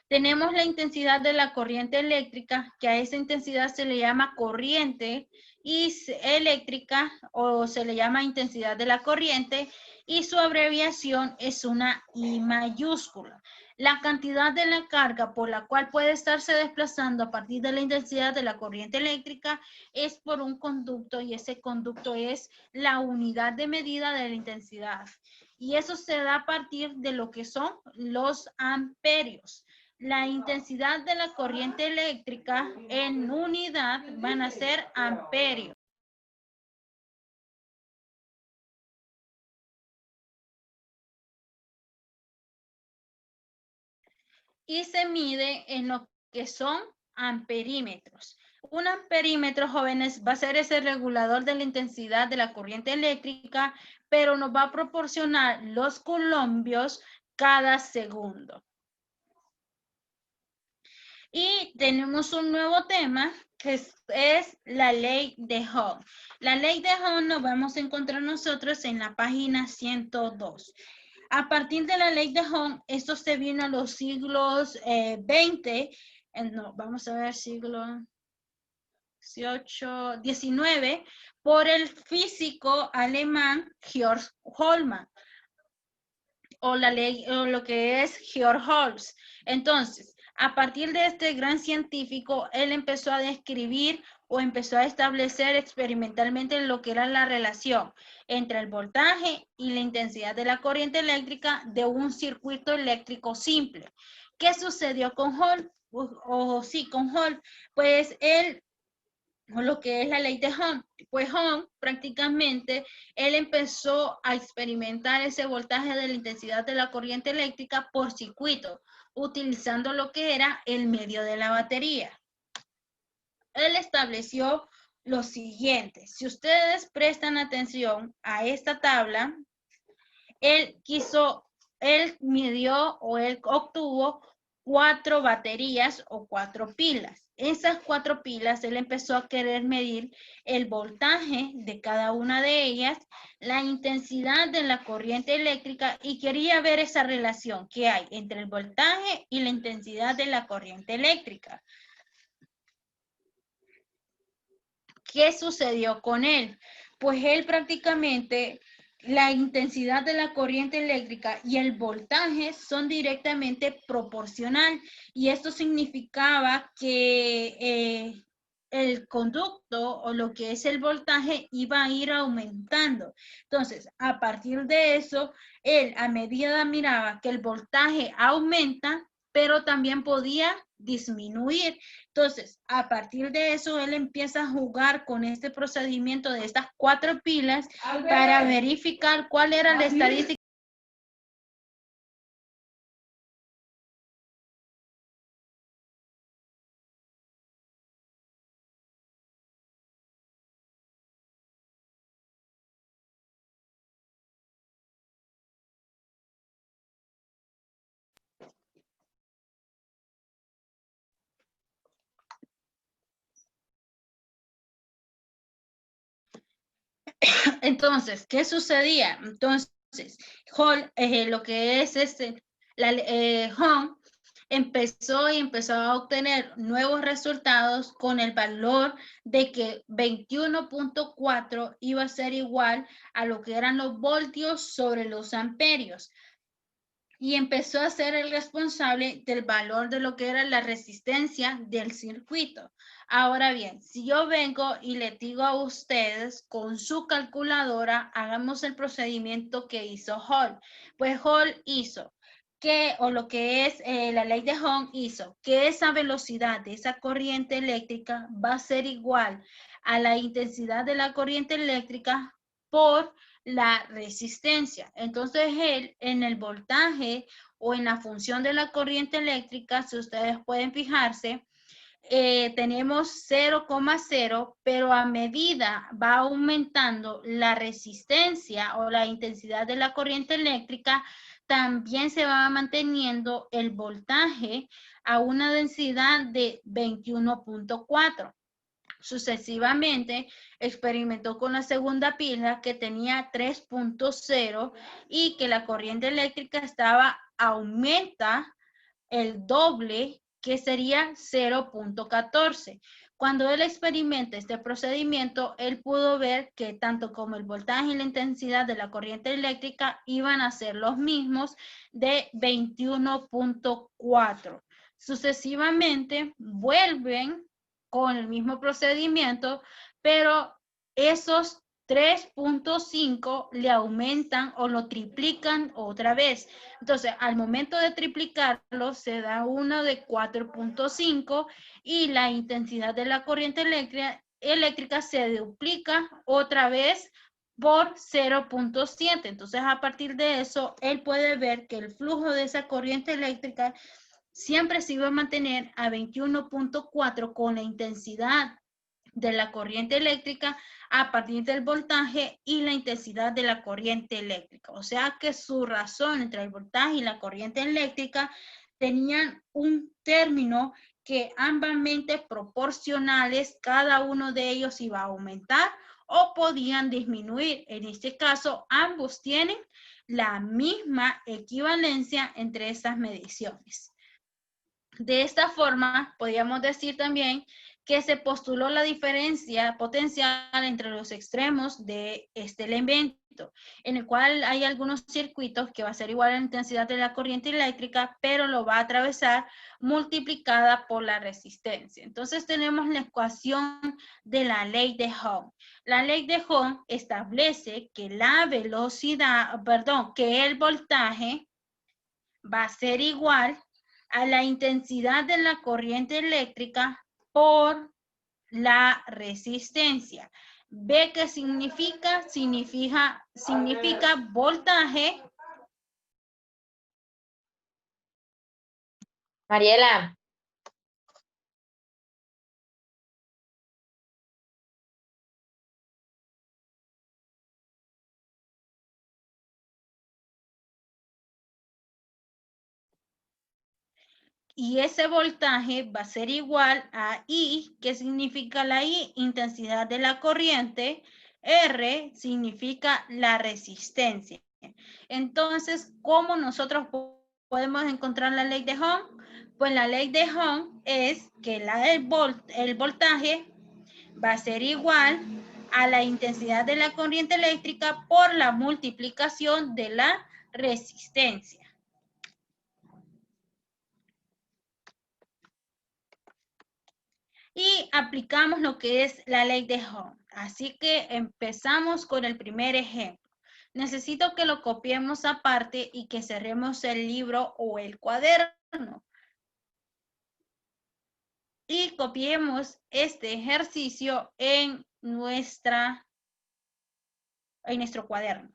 Tenemos la intensidad de la corriente eléctrica, que a esa intensidad se le llama corriente eléctrica, o se le llama intensidad de la corriente, y su abreviación es una I mayúscula. La cantidad de la carga por la cual puede estarse desplazando a partir de la intensidad de la corriente eléctrica es por un conducto, y ese conducto es la unidad de medida de la intensidad. Y eso se da a partir de lo que son los amperios. La intensidad de la corriente eléctrica en unidad van a ser amperios. Y se mide en lo que son amperímetros. Un amperímetro, jóvenes, va a ser ese regulador de la intensidad de la corriente eléctrica, pero nos va a proporcionar los columbios cada segundo. Y tenemos un nuevo tema que es la ley de Ohm. La ley de Ohm nos vamos a encontrar nosotros en la página 102. A partir de la ley de Ohm, esto se vino a los siglos 20, no, vamos a ver, siglo 18, 19, por el físico alemán Georg Holman, o la ley, o lo que es Georg Holtz. Entonces, a partir de este gran científico, él empezó a describir o empezó a establecer experimentalmente lo que era la relación entre el voltaje y la intensidad de la corriente eléctrica de un circuito eléctrico simple. ¿Qué sucedió con Holtz? Con Holtz, pues él, o lo que es la ley de Ohm, pues Ohm prácticamente él empezó a experimentar ese voltaje de la intensidad de la corriente eléctrica por circuito, utilizando lo que era el medio de la batería. Él estableció lo siguiente: si ustedes prestan atención a esta tabla, él midió o él obtuvo 4 baterías o 4 pilas. Esas 4 pilas, él empezó a querer medir el voltaje de cada una de ellas, la intensidad de la corriente eléctrica, y quería ver esa relación que hay entre el voltaje y la intensidad de la corriente eléctrica. ¿Qué sucedió con él? Pues él prácticamente, la intensidad de la corriente eléctrica y el voltaje son directamente proporcional, y esto significaba que el conducto o lo que es el voltaje iba a ir aumentando. Entonces, a partir de eso, él a medida miraba que el voltaje aumenta, pero también podía disminuir. Entonces, a partir de eso, él empieza a jugar con este procedimiento de estas 4 pilas para verificar cuál era la estadística. Entonces, ¿qué sucedía? Entonces, lo que es Ohm empezó a obtener nuevos resultados con el valor de que 21.4 iba a ser igual a lo que eran los voltios sobre los amperios. Y empezó a ser el responsable del valor de lo que era la resistencia del circuito. Ahora bien, si yo vengo y le digo a ustedes con su calculadora, hagamos el procedimiento que hizo Hall. Pues Hall hizo lo que es la ley de Ohm hizo que esa velocidad de esa corriente eléctrica va a ser igual a la intensidad de la corriente eléctrica por la resistencia. Entonces él en el voltaje o en la función de la corriente eléctrica, si ustedes pueden fijarse, tenemos 0,0, pero a medida va aumentando la resistencia o la intensidad de la corriente eléctrica, también se va manteniendo el voltaje a una densidad de 21.4. Sucesivamente, experimentó con la segunda pila que tenía 3.0 y que la corriente eléctrica aumenta el doble, que sería 0.14. Cuando él experimenta este procedimiento, él pudo ver que tanto como el voltaje y la intensidad de la corriente eléctrica iban a ser los mismos, de 21.4. Sucesivamente, vuelven con el mismo procedimiento, pero esos 3.5 le aumentan o lo triplican otra vez. Entonces, al momento de triplicarlo, se da uno de 4.5 y la intensidad de la corriente eléctrica se duplica otra vez por 0.7. Entonces, a partir de eso, él puede ver que el flujo de esa corriente eléctrica siempre se iba a mantener a 21.4 con la intensidad de la corriente eléctrica a partir del voltaje y la intensidad de la corriente eléctrica. O sea que su razón entre el voltaje y la corriente eléctrica tenían un término que ambamente proporcionales, cada uno de ellos iba a aumentar o podían disminuir. En este caso, ambos tienen la misma equivalencia entre estas mediciones. De esta forma, podríamos decir también que se postuló la diferencia potencial entre los extremos de este elemento, en el cual hay algunos circuitos que va a ser igual a la intensidad de la corriente eléctrica, pero lo va a atravesar multiplicada por la resistencia. Entonces tenemos la ecuación de la ley de Ohm. La ley de Ohm establece que la velocidad, que el voltaje va a ser igual a la intensidad de la corriente eléctrica por la resistencia. ¿Ve qué significa? Significa voltaje. Mariela, Y ese voltaje va a ser igual a I. ¿Qué significa la I? Intensidad de la corriente. R significa la resistencia. Entonces, ¿cómo nosotros podemos encontrar la ley de Ohm? Pues la ley de Ohm es que el voltaje va a ser igual a la intensidad de la corriente eléctrica por la multiplicación de la resistencia. Y aplicamos lo que es la ley de Ohm. Así que empezamos con el primer ejemplo. Necesito que lo copiemos aparte y que cerremos el libro o el cuaderno. Y copiemos este ejercicio en nuestro cuaderno.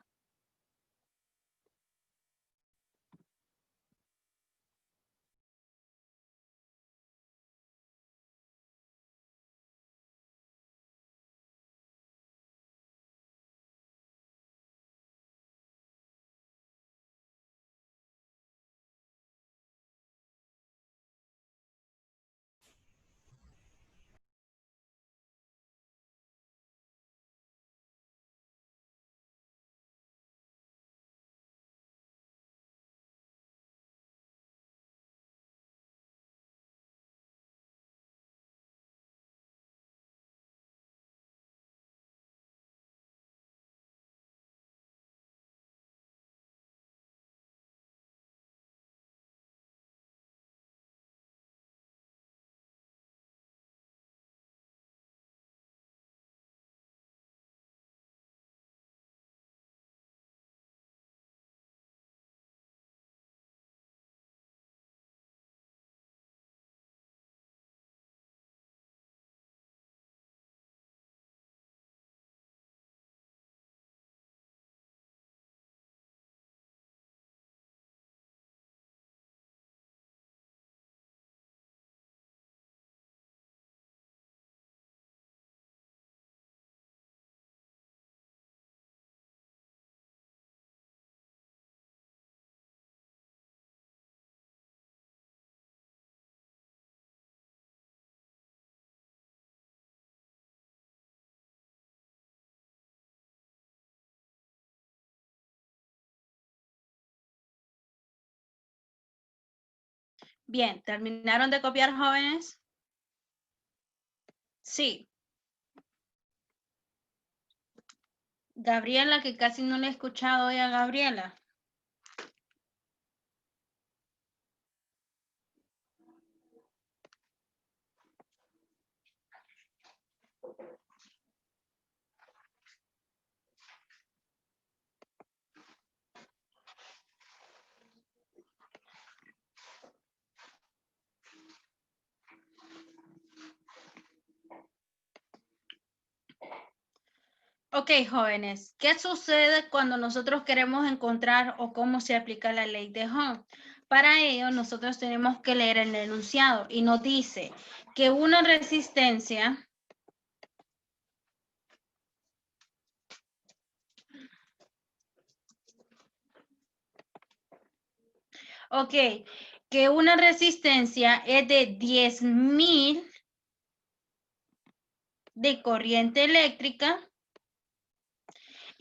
Bien, ¿terminaron de copiar, jóvenes? Sí. Gabriela, que casi no le he escuchado hoy a Gabriela. Ok, jóvenes, ¿qué sucede cuando nosotros queremos encontrar o cómo se aplica la ley de Ohm? Para ello, nosotros tenemos que leer el enunciado y nos dice que una resistencia que una resistencia es de 10.000 de corriente eléctrica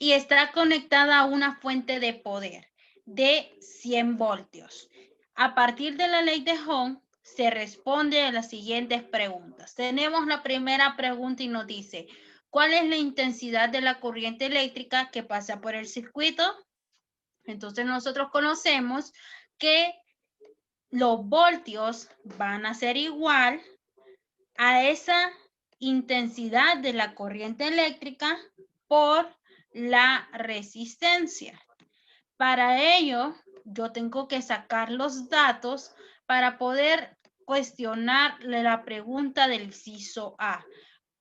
y está conectada a una fuente de poder de 100 voltios. A partir de la ley de Ohm, se responde a las siguientes preguntas. Tenemos la primera pregunta y nos dice, ¿cuál es la intensidad de la corriente eléctrica que pasa por el circuito? Entonces nosotros conocemos que los voltios van a ser igual a esa intensidad de la corriente eléctrica por la resistencia. Para ello, yo tengo que sacar los datos para poder cuestionar la pregunta del inciso A.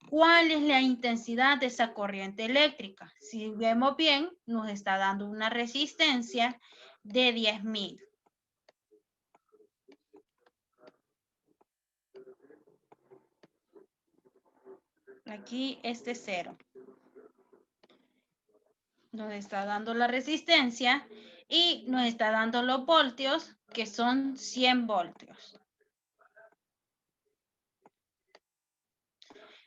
¿Cuál es la intensidad de esa corriente eléctrica? Si vemos bien, nos está dando una resistencia de 10.000. Aquí este 0. Nos está dando la resistencia y nos está dando los voltios, que son 100 voltios.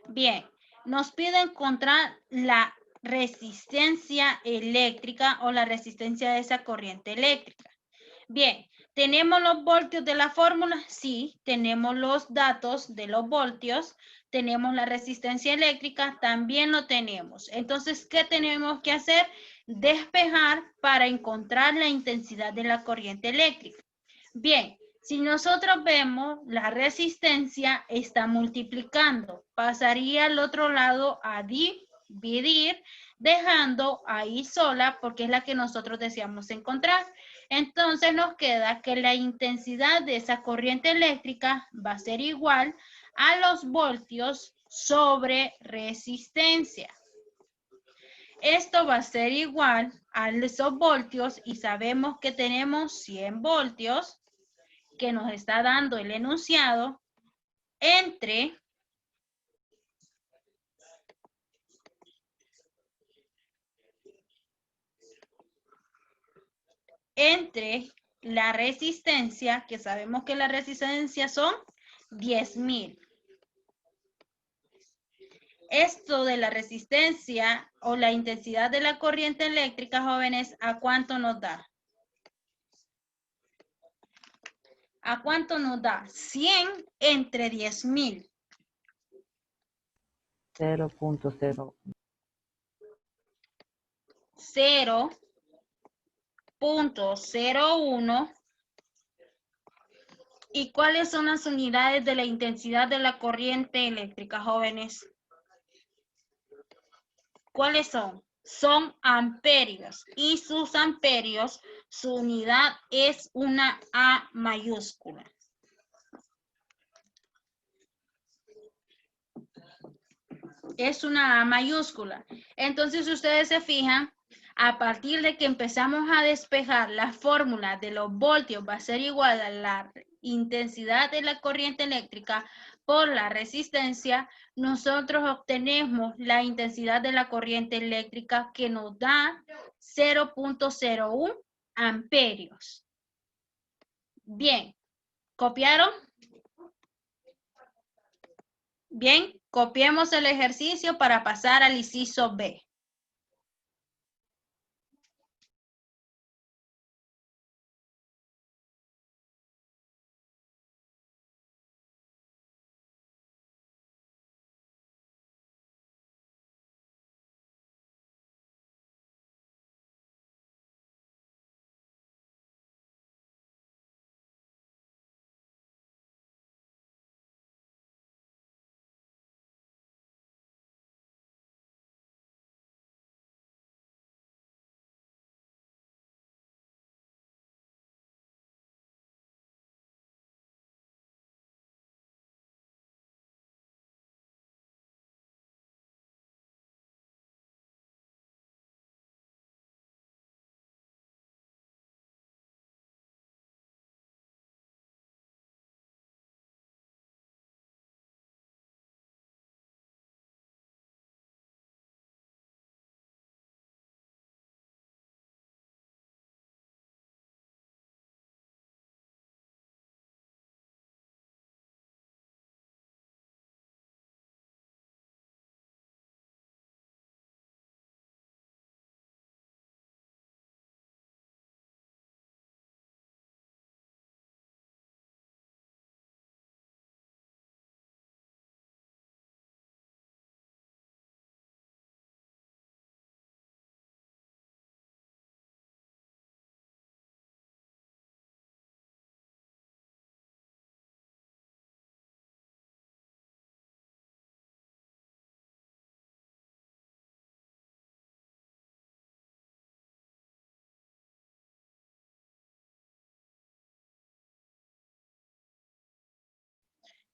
Bien, nos pide encontrar la resistencia eléctrica o la resistencia de esa corriente eléctrica. Bien, ¿tenemos los voltios de la fórmula? Sí, tenemos los datos de los voltios, tenemos la resistencia eléctrica, también lo tenemos. Entonces, ¿qué tenemos que hacer? Despejar para encontrar la intensidad de la corriente eléctrica. Bien, si nosotros vemos, la resistencia está multiplicando. Pasaría al otro lado a dividir, dejando ahí sola porque es la que nosotros deseamos encontrar. Entonces nos queda que la intensidad de esa corriente eléctrica va a ser igual a los voltios sobre resistencia. Esto va a ser igual a esos voltios y sabemos que tenemos 100 voltios que nos está dando el enunciado entre la resistencia, que sabemos que la resistencia son 10.000. Esto de la resistencia o la intensidad de la corriente eléctrica, jóvenes, ¿a cuánto nos da? ¿A cuánto nos da? 100 entre 10.000. 0.0. 0.01. ¿Y cuáles son las unidades de la intensidad de la corriente eléctrica, jóvenes? ¿Cuáles son? Son amperios y sus amperios, su unidad es una A mayúscula. Es una A mayúscula. Entonces, ustedes se fijan, a partir de que empezamos a despejar la fórmula de los voltios va a ser igual a la intensidad de la corriente eléctrica por la resistencia, nosotros obtenemos la intensidad de la corriente eléctrica que nos da 0.01 amperios. Bien, ¿copiaron? Bien, copiemos el ejercicio para pasar al inciso B.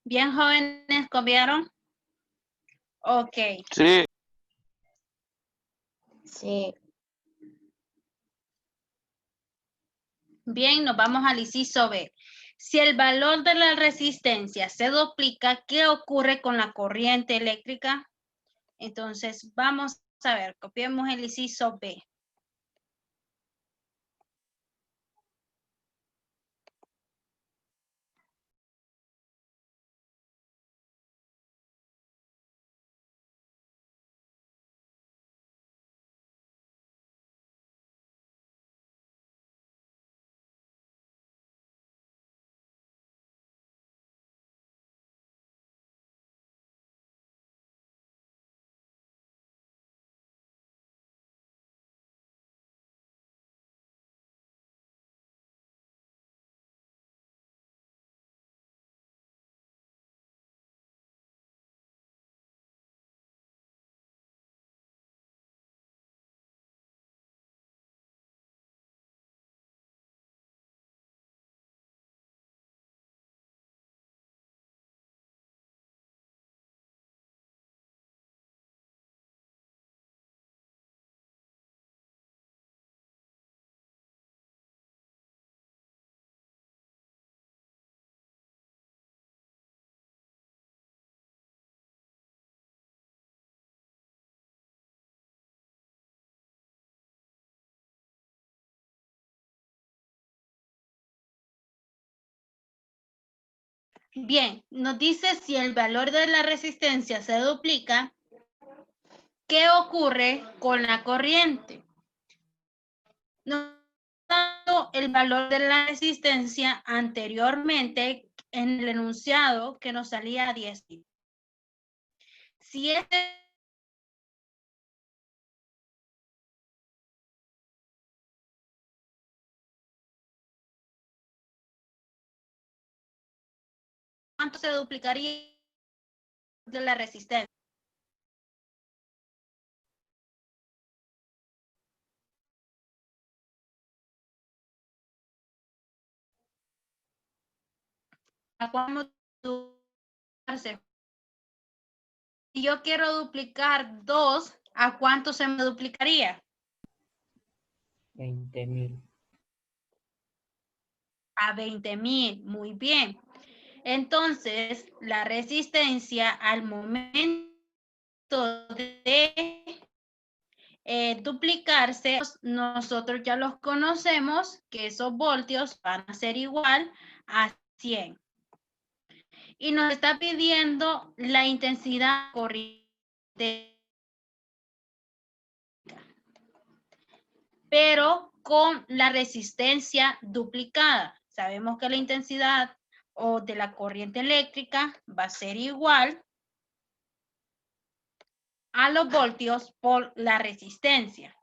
¿Bien, jóvenes? ¿Copiaron? Ok. Sí. Sí. Bien, nos vamos al inciso B. Si el valor de la resistencia se duplica, ¿qué ocurre con la corriente eléctrica? Entonces, vamos a ver, copiemos el inciso B. Bien, nos dice si el valor de la resistencia se duplica, ¿qué ocurre con la corriente? Nos ha dado el valor de la resistencia anteriormente en el enunciado que nos salía a 10. Si este ¿cuánto se duplicaría de la resistencia? ¿A cuánto duplicarse? Si yo quiero duplicar 2, ¿a cuánto se me duplicaría? 20.000. A 20.000, muy bien. Entonces, la resistencia al momento de duplicarse, nosotros ya los conocemos, que esos voltios van a ser igual a 100. Y nos está pidiendo la intensidad corriente, pero con la resistencia duplicada. Sabemos que la intensidad o de la corriente eléctrica va a ser igual a los voltios por la resistencia.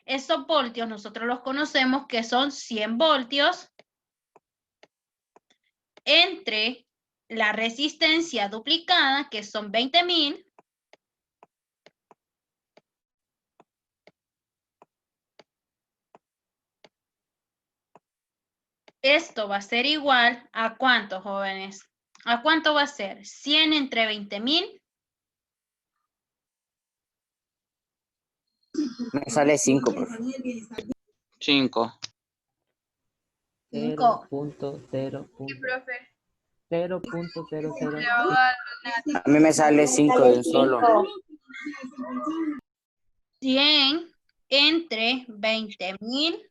Estos voltios nosotros los conocemos que son 100 voltios entre la resistencia duplicada, que son 20.000, esto va a ser igual a ¿cuánto, jóvenes? ¿A cuánto va a ser? 100 entre 20.000. Me sale 5, profe. 5. 0.0. Sí, profe. 0.00. A mí me sale 5 de un solo. 100 entre 20.000.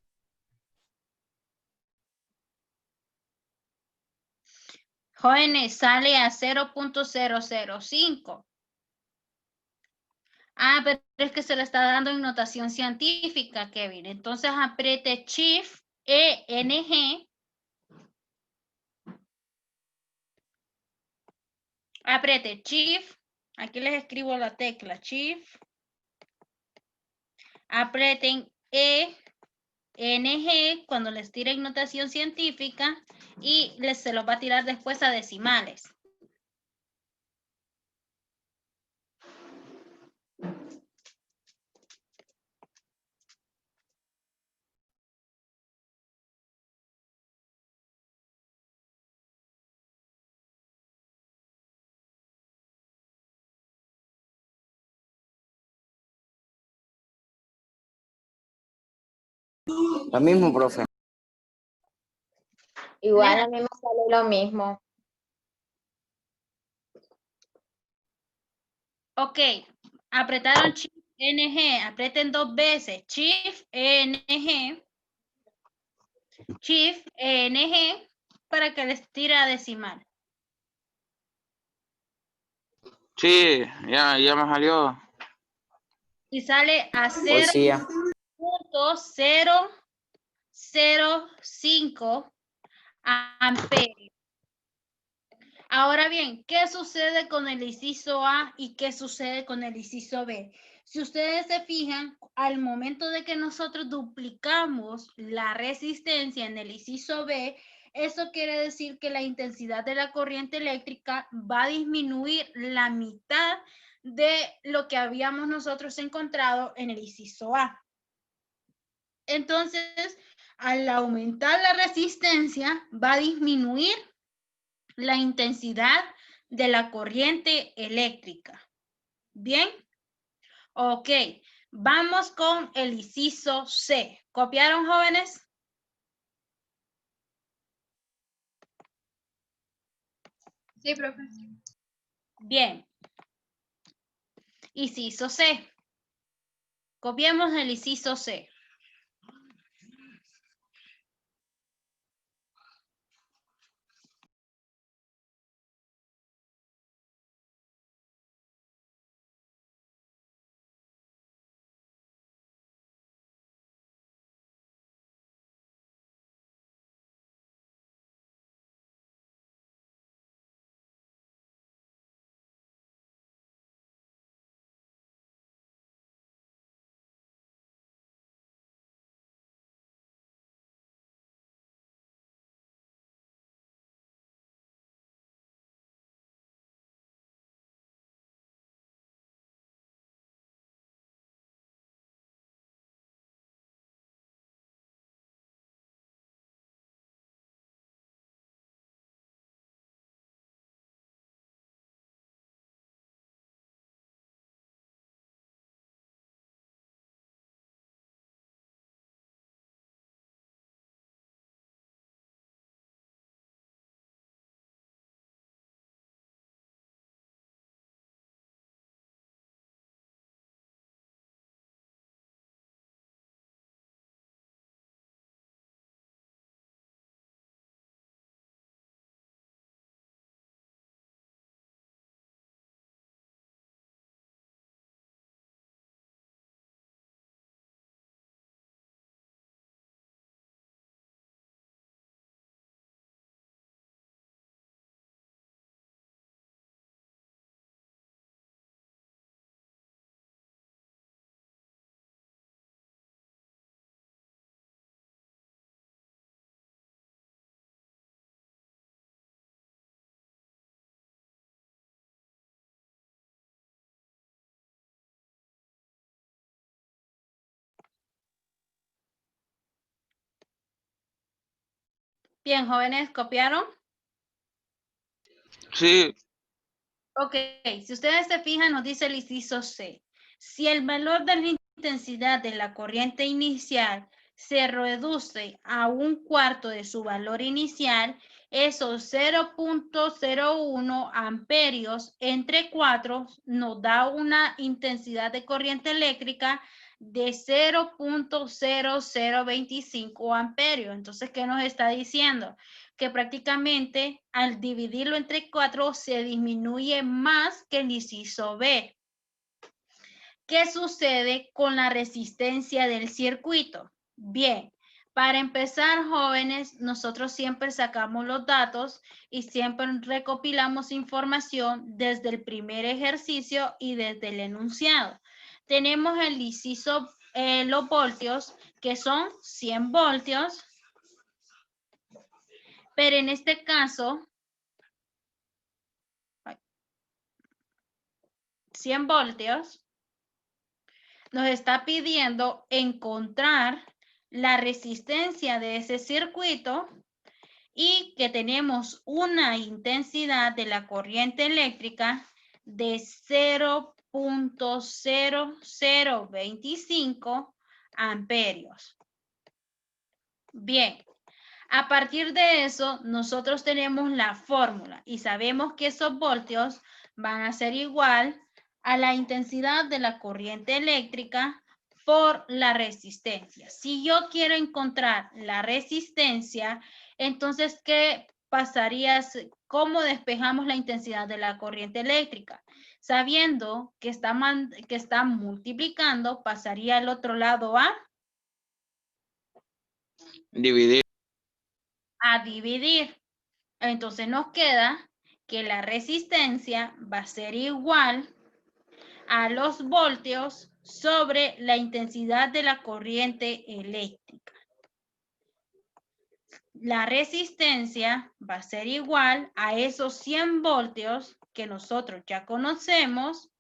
Jóvenes, sale a 0.005. Ah, pero es que se le está dando en notación científica, Kevin. Entonces apriete Shift ENG. Apriete Shift. Aquí les escribo la tecla Shift. Aprieten ENG cuando les tiren notación científica y se los va a tirar después a decimales. Lo mismo, profe. Igual a mí me sale lo mismo. Ok, apretaron Shift NG, aprieten 2 veces. Shift NG. Shift NG para que les tire a decimal. Sí, ya me salió. Y sale a Pues sí, ya. 0.005 amperios. Ahora bien, ¿qué sucede con el inciso A y qué sucede con el inciso B? Si ustedes se fijan, al momento de que nosotros duplicamos la resistencia en el inciso B, eso quiere decir que la intensidad de la corriente eléctrica va a disminuir la mitad de lo que habíamos nosotros encontrado en el inciso A. Entonces, al aumentar la resistencia, va a disminuir la intensidad de la corriente eléctrica. ¿Bien? Ok, vamos con el inciso C. ¿Copiaron, jóvenes? Sí, profesor. Bien. Inciso C. Copiemos el inciso C. Bien, jóvenes, ¿copiaron? Sí, Ok, si ustedes se fijan, nos dice el inciso C. Si el valor de la intensidad de la corriente inicial se reduce a 1/4 de su valor inicial, esos 0.01 amperios entre 4 nos da una intensidad de corriente eléctrica de 0.0025 amperios. Entonces, ¿qué nos está diciendo? Que prácticamente al dividirlo entre 4 se disminuye más que el inciso B. ¿Qué sucede con la resistencia del circuito? Bien, para empezar, jóvenes, nosotros siempre sacamos los datos y siempre recopilamos información desde el primer ejercicio y desde el enunciado. Tenemos el inciso, los voltios, que son 100 voltios, pero en este caso, 100 voltios, nos está pidiendo encontrar la resistencia de ese circuito y que tenemos una intensidad de la corriente eléctrica de 0.0025 amperios. Bien. A partir de eso, nosotros tenemos la fórmula y sabemos que esos voltios van a ser igual a la intensidad de la corriente eléctrica por la resistencia. Si yo quiero encontrar la resistencia, entonces, ¿qué pasaría? ¿Cómo despejamos la intensidad de la corriente eléctrica? Sabiendo que está multiplicando, pasaría al otro lado Dividir. a dividir. Entonces nos queda que la resistencia va a ser igual a los voltios sobre la intensidad de la corriente eléctrica. La resistencia va a ser igual a esos 100 voltios que nosotros ya conocemos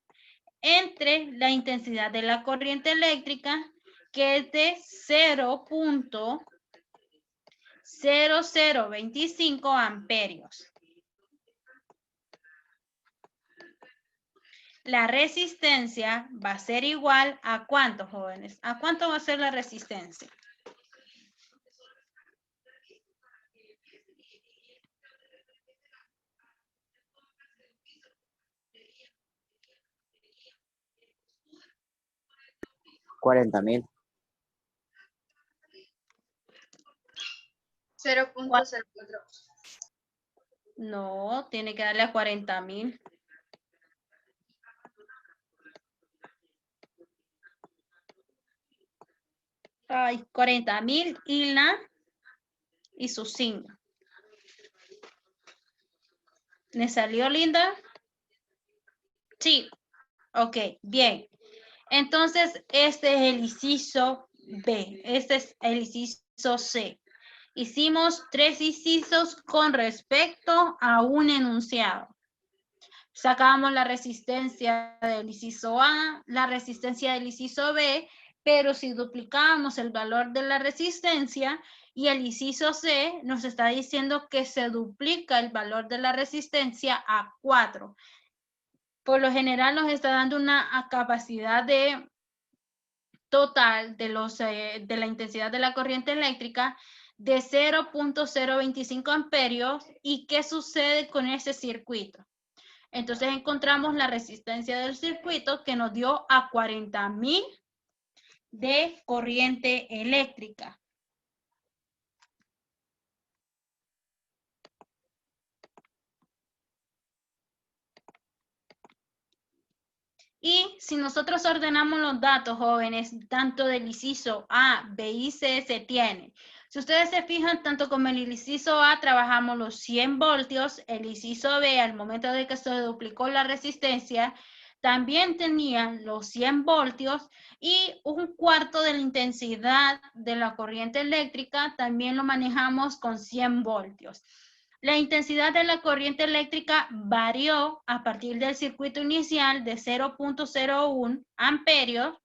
entre la intensidad de la corriente eléctrica, que es de 0.0025 amperios. La resistencia va a ser igual a ¿cuánto, jóvenes? ¿A cuánto va a ser la resistencia? $40,000. 0.04. No, tiene que darle a 40,000. Ay, 40,000 y su signo. ¿Le salió, Linda? Sí. Ok, bien. Entonces, este es el inciso B. Este es el inciso C. Hicimos 3 incisos con respecto a un enunciado. Sacamos la resistencia del inciso A, la resistencia del inciso B, pero si duplicamos el valor de la resistencia y el inciso C nos está diciendo que se duplica el valor de la resistencia a 4. Por lo general nos está dando una capacidad de total de la intensidad de la corriente eléctrica de 0.025 amperios. ¿Y qué sucede con ese circuito? Entonces encontramos la resistencia del circuito que nos dio a 40,000 de corriente eléctrica. Y si nosotros ordenamos los datos, jóvenes, tanto del inciso A, B y C se tienen. Si ustedes se fijan, tanto como en el inciso A trabajamos los 100 voltios, el inciso B, al momento de que se duplicó la resistencia, también tenían los 100 voltios y un cuarto de la intensidad de la corriente eléctrica también lo manejamos con 100 voltios. La intensidad de la corriente eléctrica varió a partir del circuito inicial de 0.01 amperios,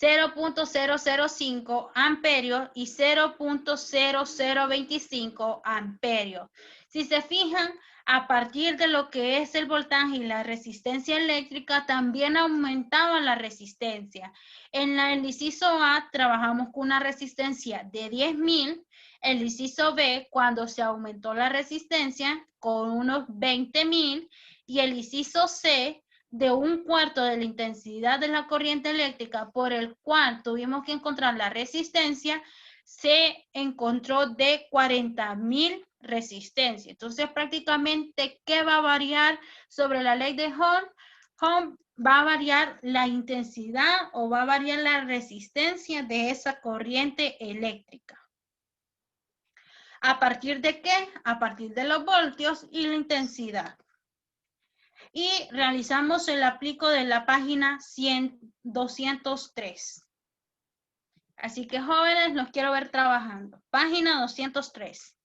0.005 amperios y 0.0025 amperios. Si se fijan, a partir de lo que es el voltaje y la resistencia eléctrica, también aumentaba la resistencia. En el inciso A trabajamos con una resistencia de 10,000. El inciso B, cuando se aumentó la resistencia, con unos 20,000. Y el inciso C, de un cuarto de la intensidad de la corriente eléctrica, por el cual tuvimos que encontrar la resistencia, se encontró de 40,000 resistencia. Entonces, prácticamente, ¿qué va a variar sobre la ley de Ohm? Ohm va a variar la intensidad o va a variar la resistencia de esa corriente eléctrica. ¿A partir de qué? A partir de los voltios y la intensidad. Y realizamos el aplico de la página 203. Así que, jóvenes, los quiero ver trabajando. Página 203.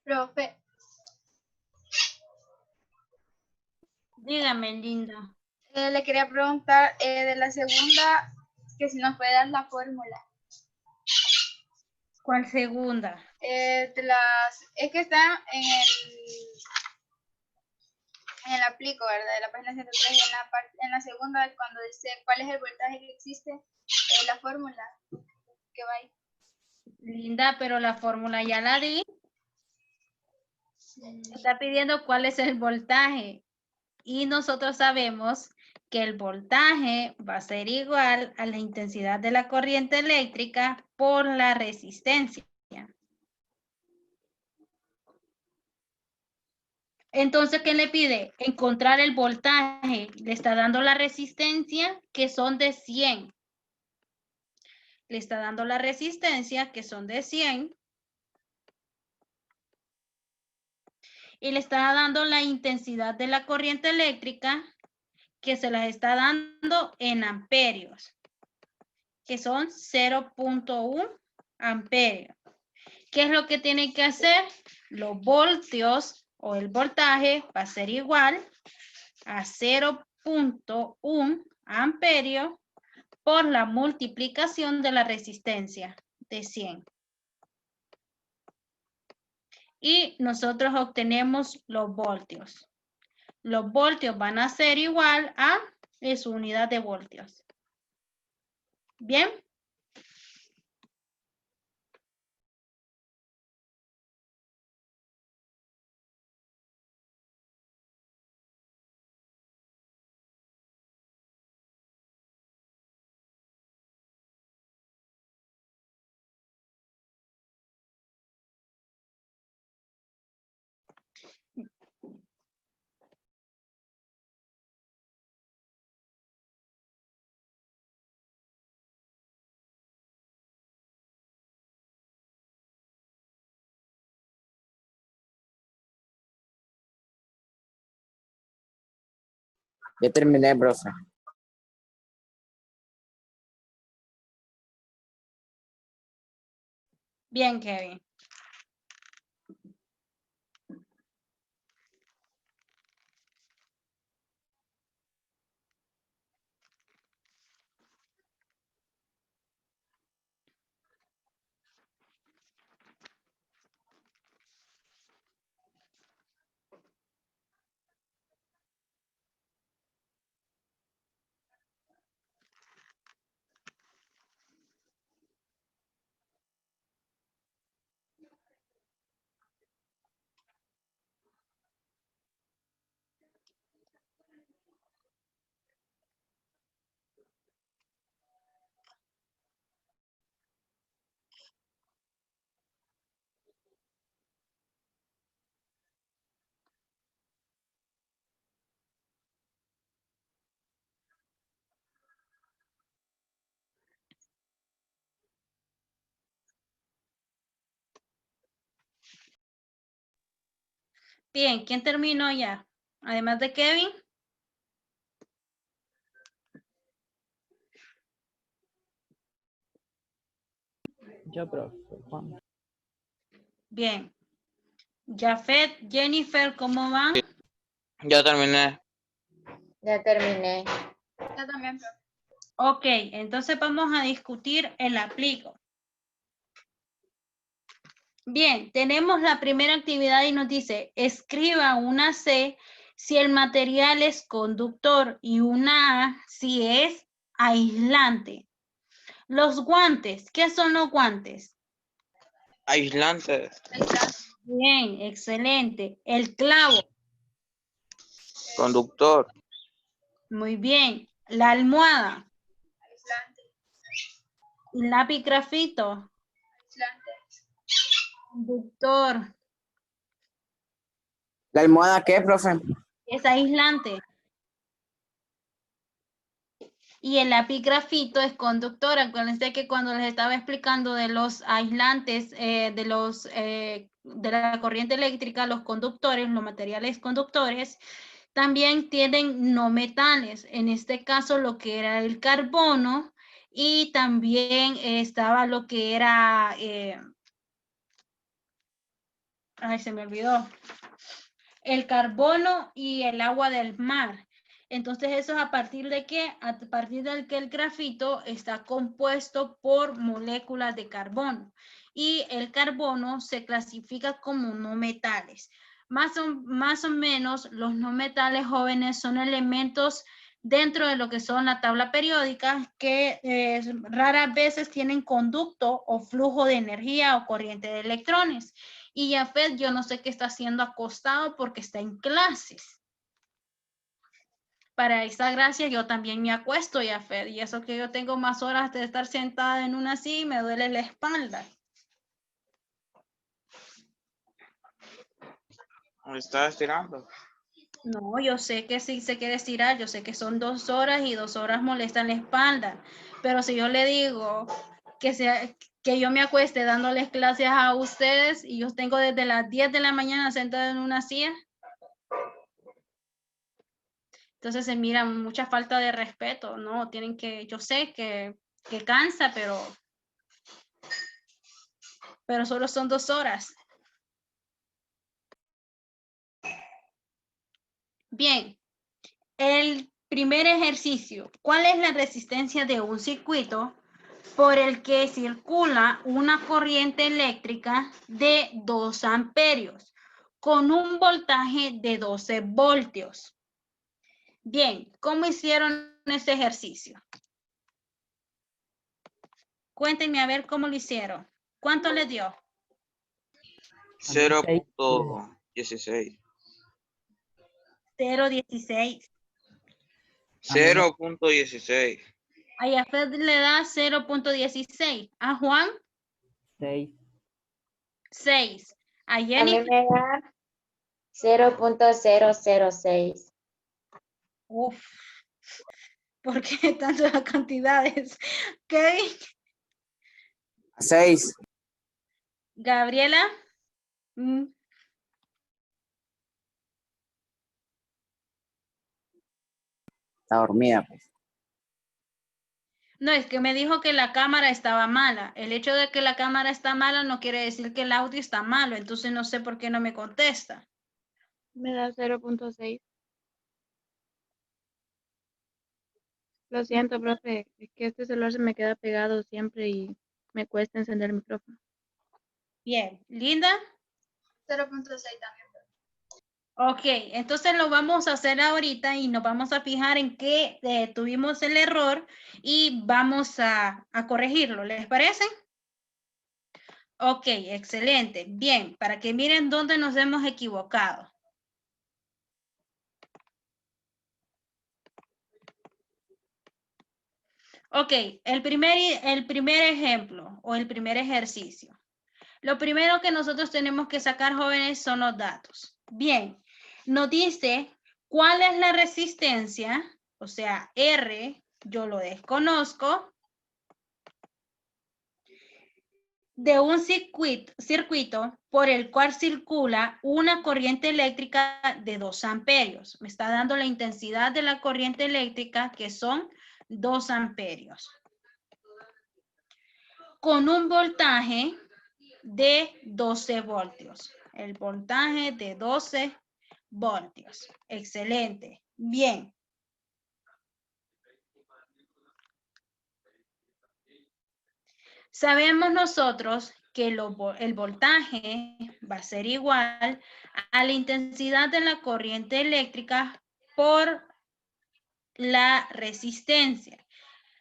Profe, Dígame, linda. le quería preguntar de la segunda, que si nos puede dar la fórmula. ¿Cuál segunda? Es que está en el aplico, ¿verdad? De la página 103 y en la segunda, cuando dice cuál es el voltaje que existe, la fórmula que va ahí. Linda, pero la fórmula ya la di. Está pidiendo cuál es el voltaje. Y nosotros sabemos que el voltaje va a ser igual a la intensidad de la corriente eléctrica por la resistencia. Entonces, ¿qué le pide? Encontrar el voltaje. Le está dando la resistencia, que son de 100. Le está dando la resistencia, que son de 100. Y le está dando la intensidad de la corriente eléctrica, que se las está dando en amperios, que son 0.1 amperios. ¿Qué es lo que tiene que hacer? Los voltios o el voltaje va a ser igual a 0.1 amperio por la multiplicación de la resistencia de 100. Y nosotros obtenemos los voltios. Los voltios van a ser igual a su unidad de voltios. ¿Bien? Ya terminé, profe. Bien, Kevin. Bien, ¿quién terminó ya? Además de Kevin. Yo, profe. Juan. Bien. Jafet, Jennifer, ¿cómo van? Ya terminé. Ya terminé. Yo también, profe. Ok, entonces vamos a discutir el aplico. Bien, tenemos la primera actividad y nos dice, escriba una C si el material es conductor y una A si es aislante. Los guantes, ¿qué son los guantes? Aislantes. Ahí está. Bien, excelente. El clavo, Conductor. muy bien. La almohada, Aislante. el lápiz grafito, Aislante. conductor, ¿La almohada qué, profe? es aislante. Y el lápiz grafito es conductor. Acuérdense que cuando les estaba explicando de los aislantes, de la corriente eléctrica, los conductores, los materiales conductores, también tienen no metales. En este caso, lo que era el carbono y también estaba lo que era Ay, se me olvidó. El carbono y el agua del mar. Entonces, eso es a partir de qué? A partir del que el grafito está compuesto por moléculas de carbono. Y el carbono se clasifica como no metales. Más o menos, los no metales jóvenes son elementos dentro de lo que son la tabla periódica que raras veces tienen conducto o flujo de energía o corriente de electrones. Y Jafet, yo no sé qué está haciendo acostado porque está en clases. Para esa gracia yo también me acuesto, Jafet, y eso que yo tengo más horas de estar sentada en una silla y me duele la espalda. ¿Me estás estirando? No, yo sé que sí se quiere estirar, yo sé que son 2 horas y 2 horas molestan la espalda, pero si yo le digo que yo me acueste dándoles clases a ustedes y yo tengo desde las 10 de la mañana sentada en una silla, entonces se mira mucha falta de respeto, ¿no? Tienen que, yo sé que cansa, pero solo son 2 horas. Bien, el primer ejercicio. ¿Cuál es la resistencia de un circuito por el que circula una corriente eléctrica de 2 amperios con un voltaje de 12 voltios? Bien, ¿cómo hicieron este ejercicio? Cuéntenme a ver cómo lo hicieron. ¿Cuánto le dio? 0.16. 0.16. 0.16. A Jafet le da 0.16. ¿A Juan? 6. 6. A A mí Jenny. me da 0.006. Uf. ¿Por qué tantas cantidades? Kevin. 6. Gabriela. Está dormida, pues. No, es que me dijo que la cámara estaba mala. El hecho de que la cámara está mala no quiere decir que el audio está malo. Entonces no sé por qué no me contesta. Me da 0.6. Lo siento, profe, es que este celular se me queda pegado siempre y me cuesta encender el micrófono. Bien. ¿Linda? 0.6 también. Ok, entonces lo vamos a hacer ahorita y nos vamos a fijar en qué tuvimos el error y vamos a corregirlo. ¿Les parece? Ok, excelente. Bien, para que miren dónde nos hemos equivocado. Ok, el primer ejemplo o el primer ejercicio. Lo primero que nosotros tenemos que sacar, jóvenes, son los datos. Bien, nos dice cuál es la resistencia, o sea, R, yo lo desconozco, de un circuito por el cual circula una corriente eléctrica de 2 amperios. Me está dando la intensidad de la corriente eléctrica, que son 2 amperios. Con un voltaje de 12 voltios. El voltaje de 12 voltios. Excelente. Bien. Sabemos nosotros que el voltaje va a ser igual a la intensidad de la corriente eléctrica por la resistencia.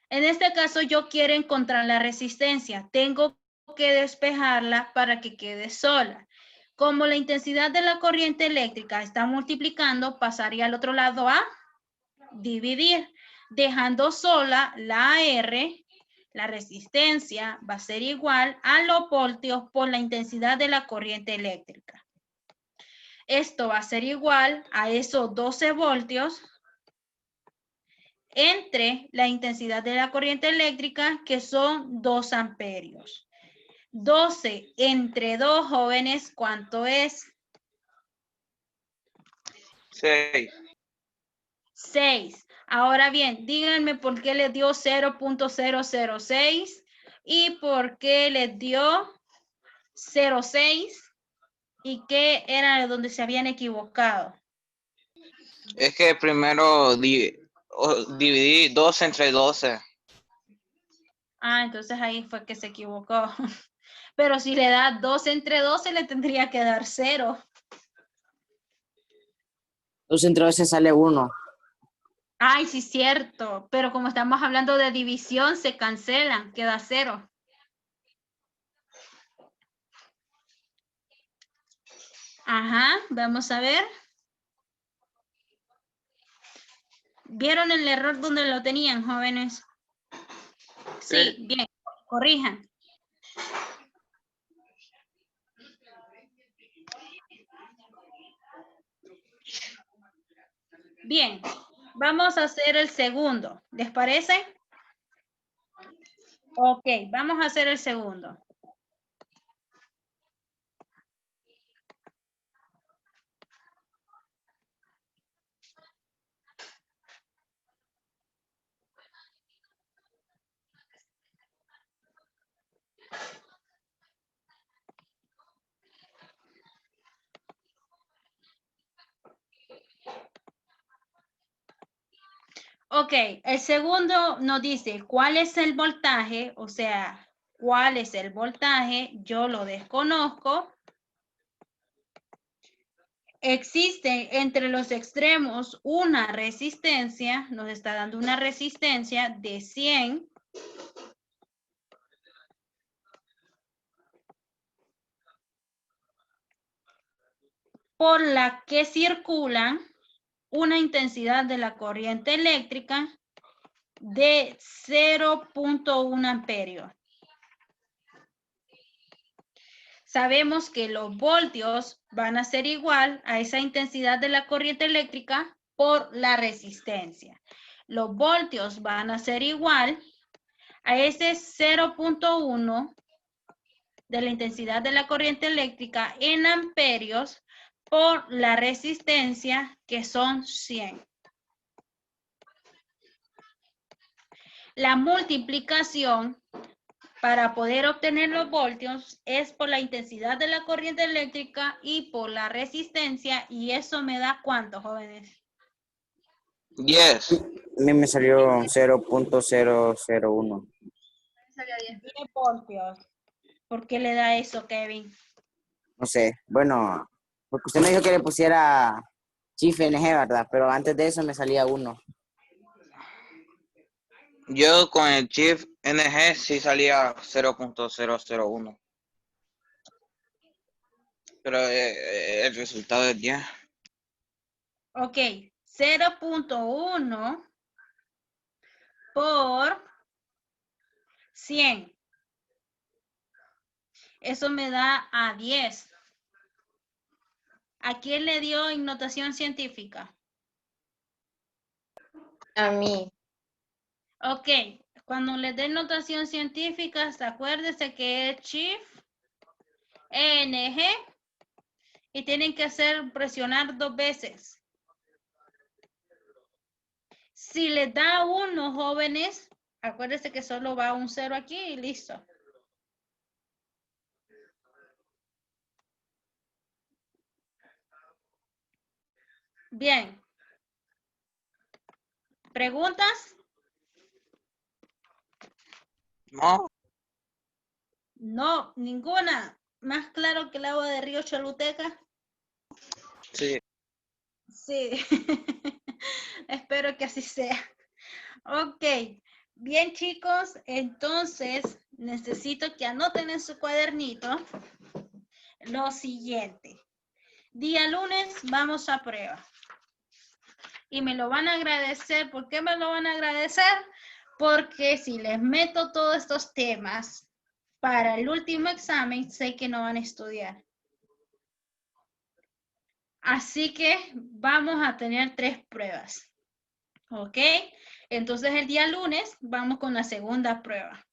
En este caso, yo quiero encontrar la resistencia. Tengo que despejarla para que quede sola. Como la intensidad de la corriente eléctrica está multiplicando, pasaría al otro lado a dividir, dejando sola la R. La resistencia va a ser igual a los voltios por la intensidad de la corriente eléctrica. Esto va a ser igual a esos 12 voltios entre la intensidad de la corriente eléctrica, que son 2 amperios. 12 entre 2, jóvenes, ¿cuánto es? 6. 6. Ahora bien, díganme por qué les dio 0.006 y por qué les dio 0.6. ¿Y qué era donde se habían equivocado? Es que primero dividí 12 entre 12. Ah, entonces ahí fue que se equivocó. Pero si le da 2 entre 12, le tendría que dar 0. 2 entre 12 sale 1. Ay, sí, cierto. Pero como estamos hablando de división, se cancelan, queda 0. Ajá, vamos a ver. ¿Vieron el error donde lo tenían, jóvenes? Sí, bien, corrijan. Bien, vamos a hacer el segundo. ¿Les parece? Ok, vamos a hacer el segundo. Ok, el segundo nos dice cuál es el voltaje, o sea, cuál es el voltaje, yo lo desconozco. Existe entre los extremos una resistencia, nos está dando una resistencia de 100. Por la que circulan una intensidad de la corriente eléctrica de 0.1 amperio. Sabemos que los voltios van a ser igual a esa intensidad de la corriente eléctrica por la resistencia. Los voltios van a ser igual a ese 0.1 de la intensidad de la corriente eléctrica en amperios por la resistencia, que son 100. La multiplicación para poder obtener los voltios es por la intensidad de la corriente eléctrica y por la resistencia, y eso me da ¿cuánto, jóvenes? 10. A mí me salió 0.001. Salió 10. 10 voltios. ¿Por qué le da eso, Kevin? No sé. Bueno, porque usted me dijo que le pusiera Shift NG, ¿verdad? Pero antes de eso me salía 1. Yo con el Shift NG sí salía 0.001. Pero el resultado es 10. Ok, 0.1 por 100. Eso me da a 10. ¿A quién le dio en notación científica? A mí. Ok, cuando le den notación científica, acuérdese que es Shift NG y tienen que hacer presionar 2 veces. Si les da 1, jóvenes, acuérdense que solo va un 0 aquí y listo. Bien. ¿Preguntas? No. No, ninguna. Más claro que el agua de Río Choluteca. Sí. Sí. Espero que así sea. Ok. Bien, chicos. Entonces, necesito que anoten en su cuadernito lo siguiente. Día lunes vamos a prueba. Y me lo van a agradecer. ¿Por qué me lo van a agradecer? Porque si les meto todos estos temas para el último examen, sé que no van a estudiar. Así que vamos a tener 3 pruebas. ¿Ok? Entonces el día lunes vamos con la segunda prueba.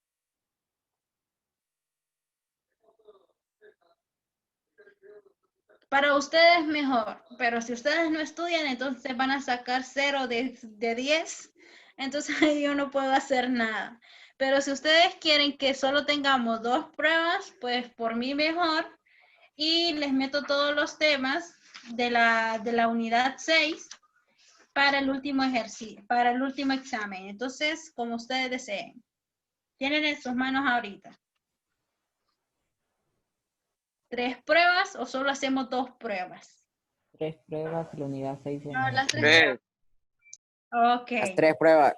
Para ustedes mejor, pero si ustedes no estudian, entonces van a sacar 0 de 10. Entonces yo no puedo hacer nada. Pero si ustedes quieren que solo tengamos 2 pruebas, pues por mí mejor. y les meto todos los temas de la unidad 6 para el último ejercicio, para el último examen. Entonces, como ustedes deseen. Tienen en sus manos ahorita. 3 pruebas o solo hacemos 2 pruebas. 3 pruebas, la unidad 6 y No, las 3 3. Ok. Las 3 pruebas.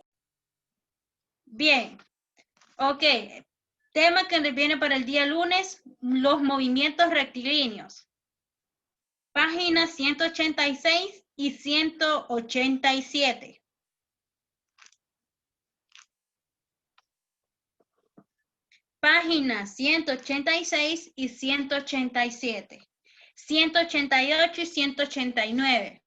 Bien. Ok. Tema que les viene para el día lunes, los movimientos rectilíneos. Páginas 186 y 187. Páginas 186 y 187. 188 y 189.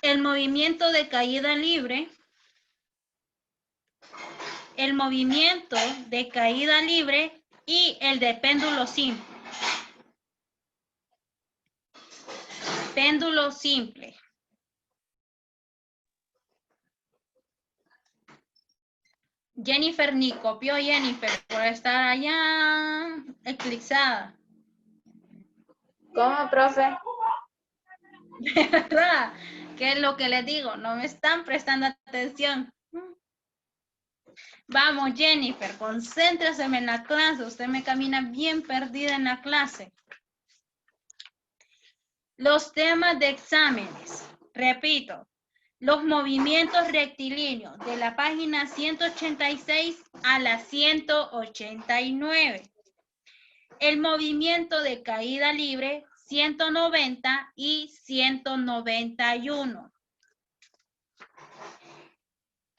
El movimiento de caída libre. El movimiento de caída libre y el de péndulo simple. Péndulo simple. Jennifer ni copió Jennifer por estar allá eclipsada. ¿Cómo, profe? ¿Verdad? ¿Qué es lo que les digo? No me están prestando atención. Vamos, Jennifer, concéntrese en la clase. Usted me camina bien perdida en la clase. Los temas de exámenes. Repito. Los movimientos rectilíneos de la página 186 a la 189. El movimiento de caída libre 190 y 191.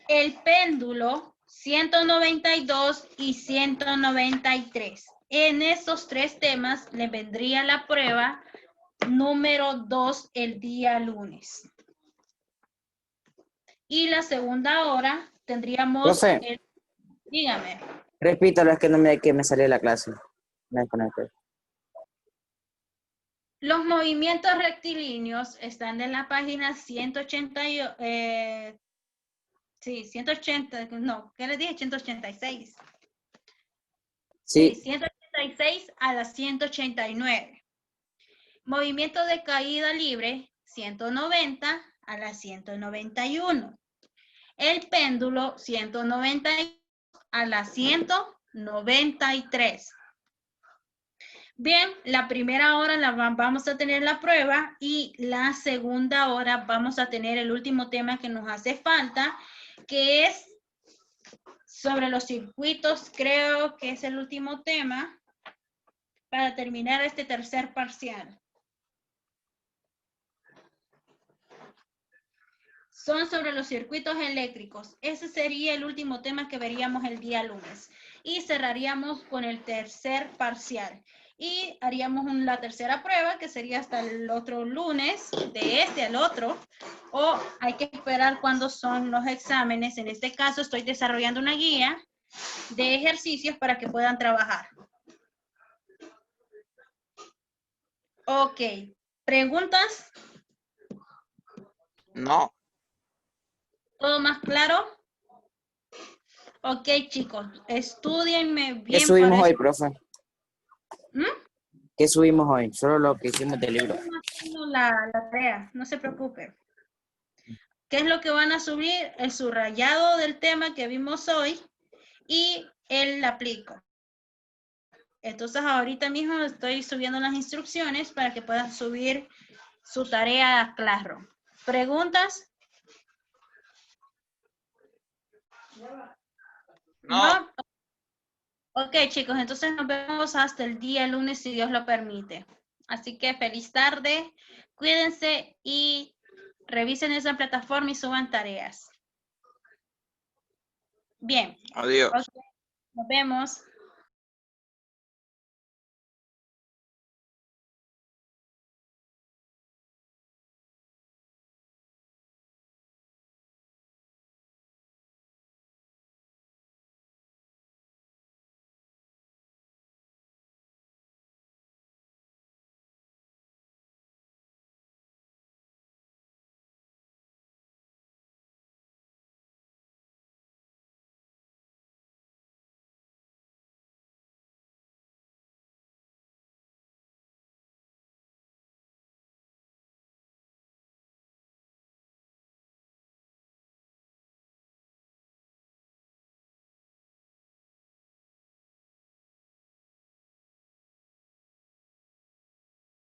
El péndulo 192 y 193. En estos 3 temas le vendría la prueba número 2 el día lunes. Y la segunda hora tendríamos... Profe. Dígame. Repítalo, es que no me, que me salió de la clase. Me desconecté. Los movimientos rectilíneos están en la página 180, sí, 180, no, ¿qué les dije? 186. Sí. 186 a la 189. Movimiento de caída libre, 190 a la 191. El péndulo, 190 a la 193. Bien, la primera hora vamos a tener la prueba y la segunda hora vamos a tener el último tema que nos hace falta, que es sobre los circuitos. Creo que es el último tema para terminar este tercer parcial. Son sobre los circuitos eléctricos. Ese sería el último tema que veríamos el día lunes. Y cerraríamos con el tercer parcial. Y haríamos la tercera prueba, que sería hasta el otro lunes, de este al otro. O hay que esperar cuándo son los exámenes. En este caso estoy desarrollando una guía de ejercicios para que puedan trabajar. Ok. ¿Preguntas? No. ¿Todo más claro? Ok, chicos, estudienme bien. ¿Qué subimos para hoy, eso. profe? ¿Mm? ¿Qué subimos hoy? Solo lo que hicimos del libro. La tarea, no se preocupe. ¿Qué es lo que van a subir? El subrayado del tema que vimos hoy y el aplico. Entonces ahorita mismo estoy subiendo las instrucciones para que puedan subir su tarea a Classroom. ¿Preguntas? No. Ok, chicos, entonces nos vemos hasta el día lunes si Dios lo permite. Así que feliz tarde, cuídense y revisen esa plataforma y suban tareas. Bien. Adiós. Okay, nos vemos.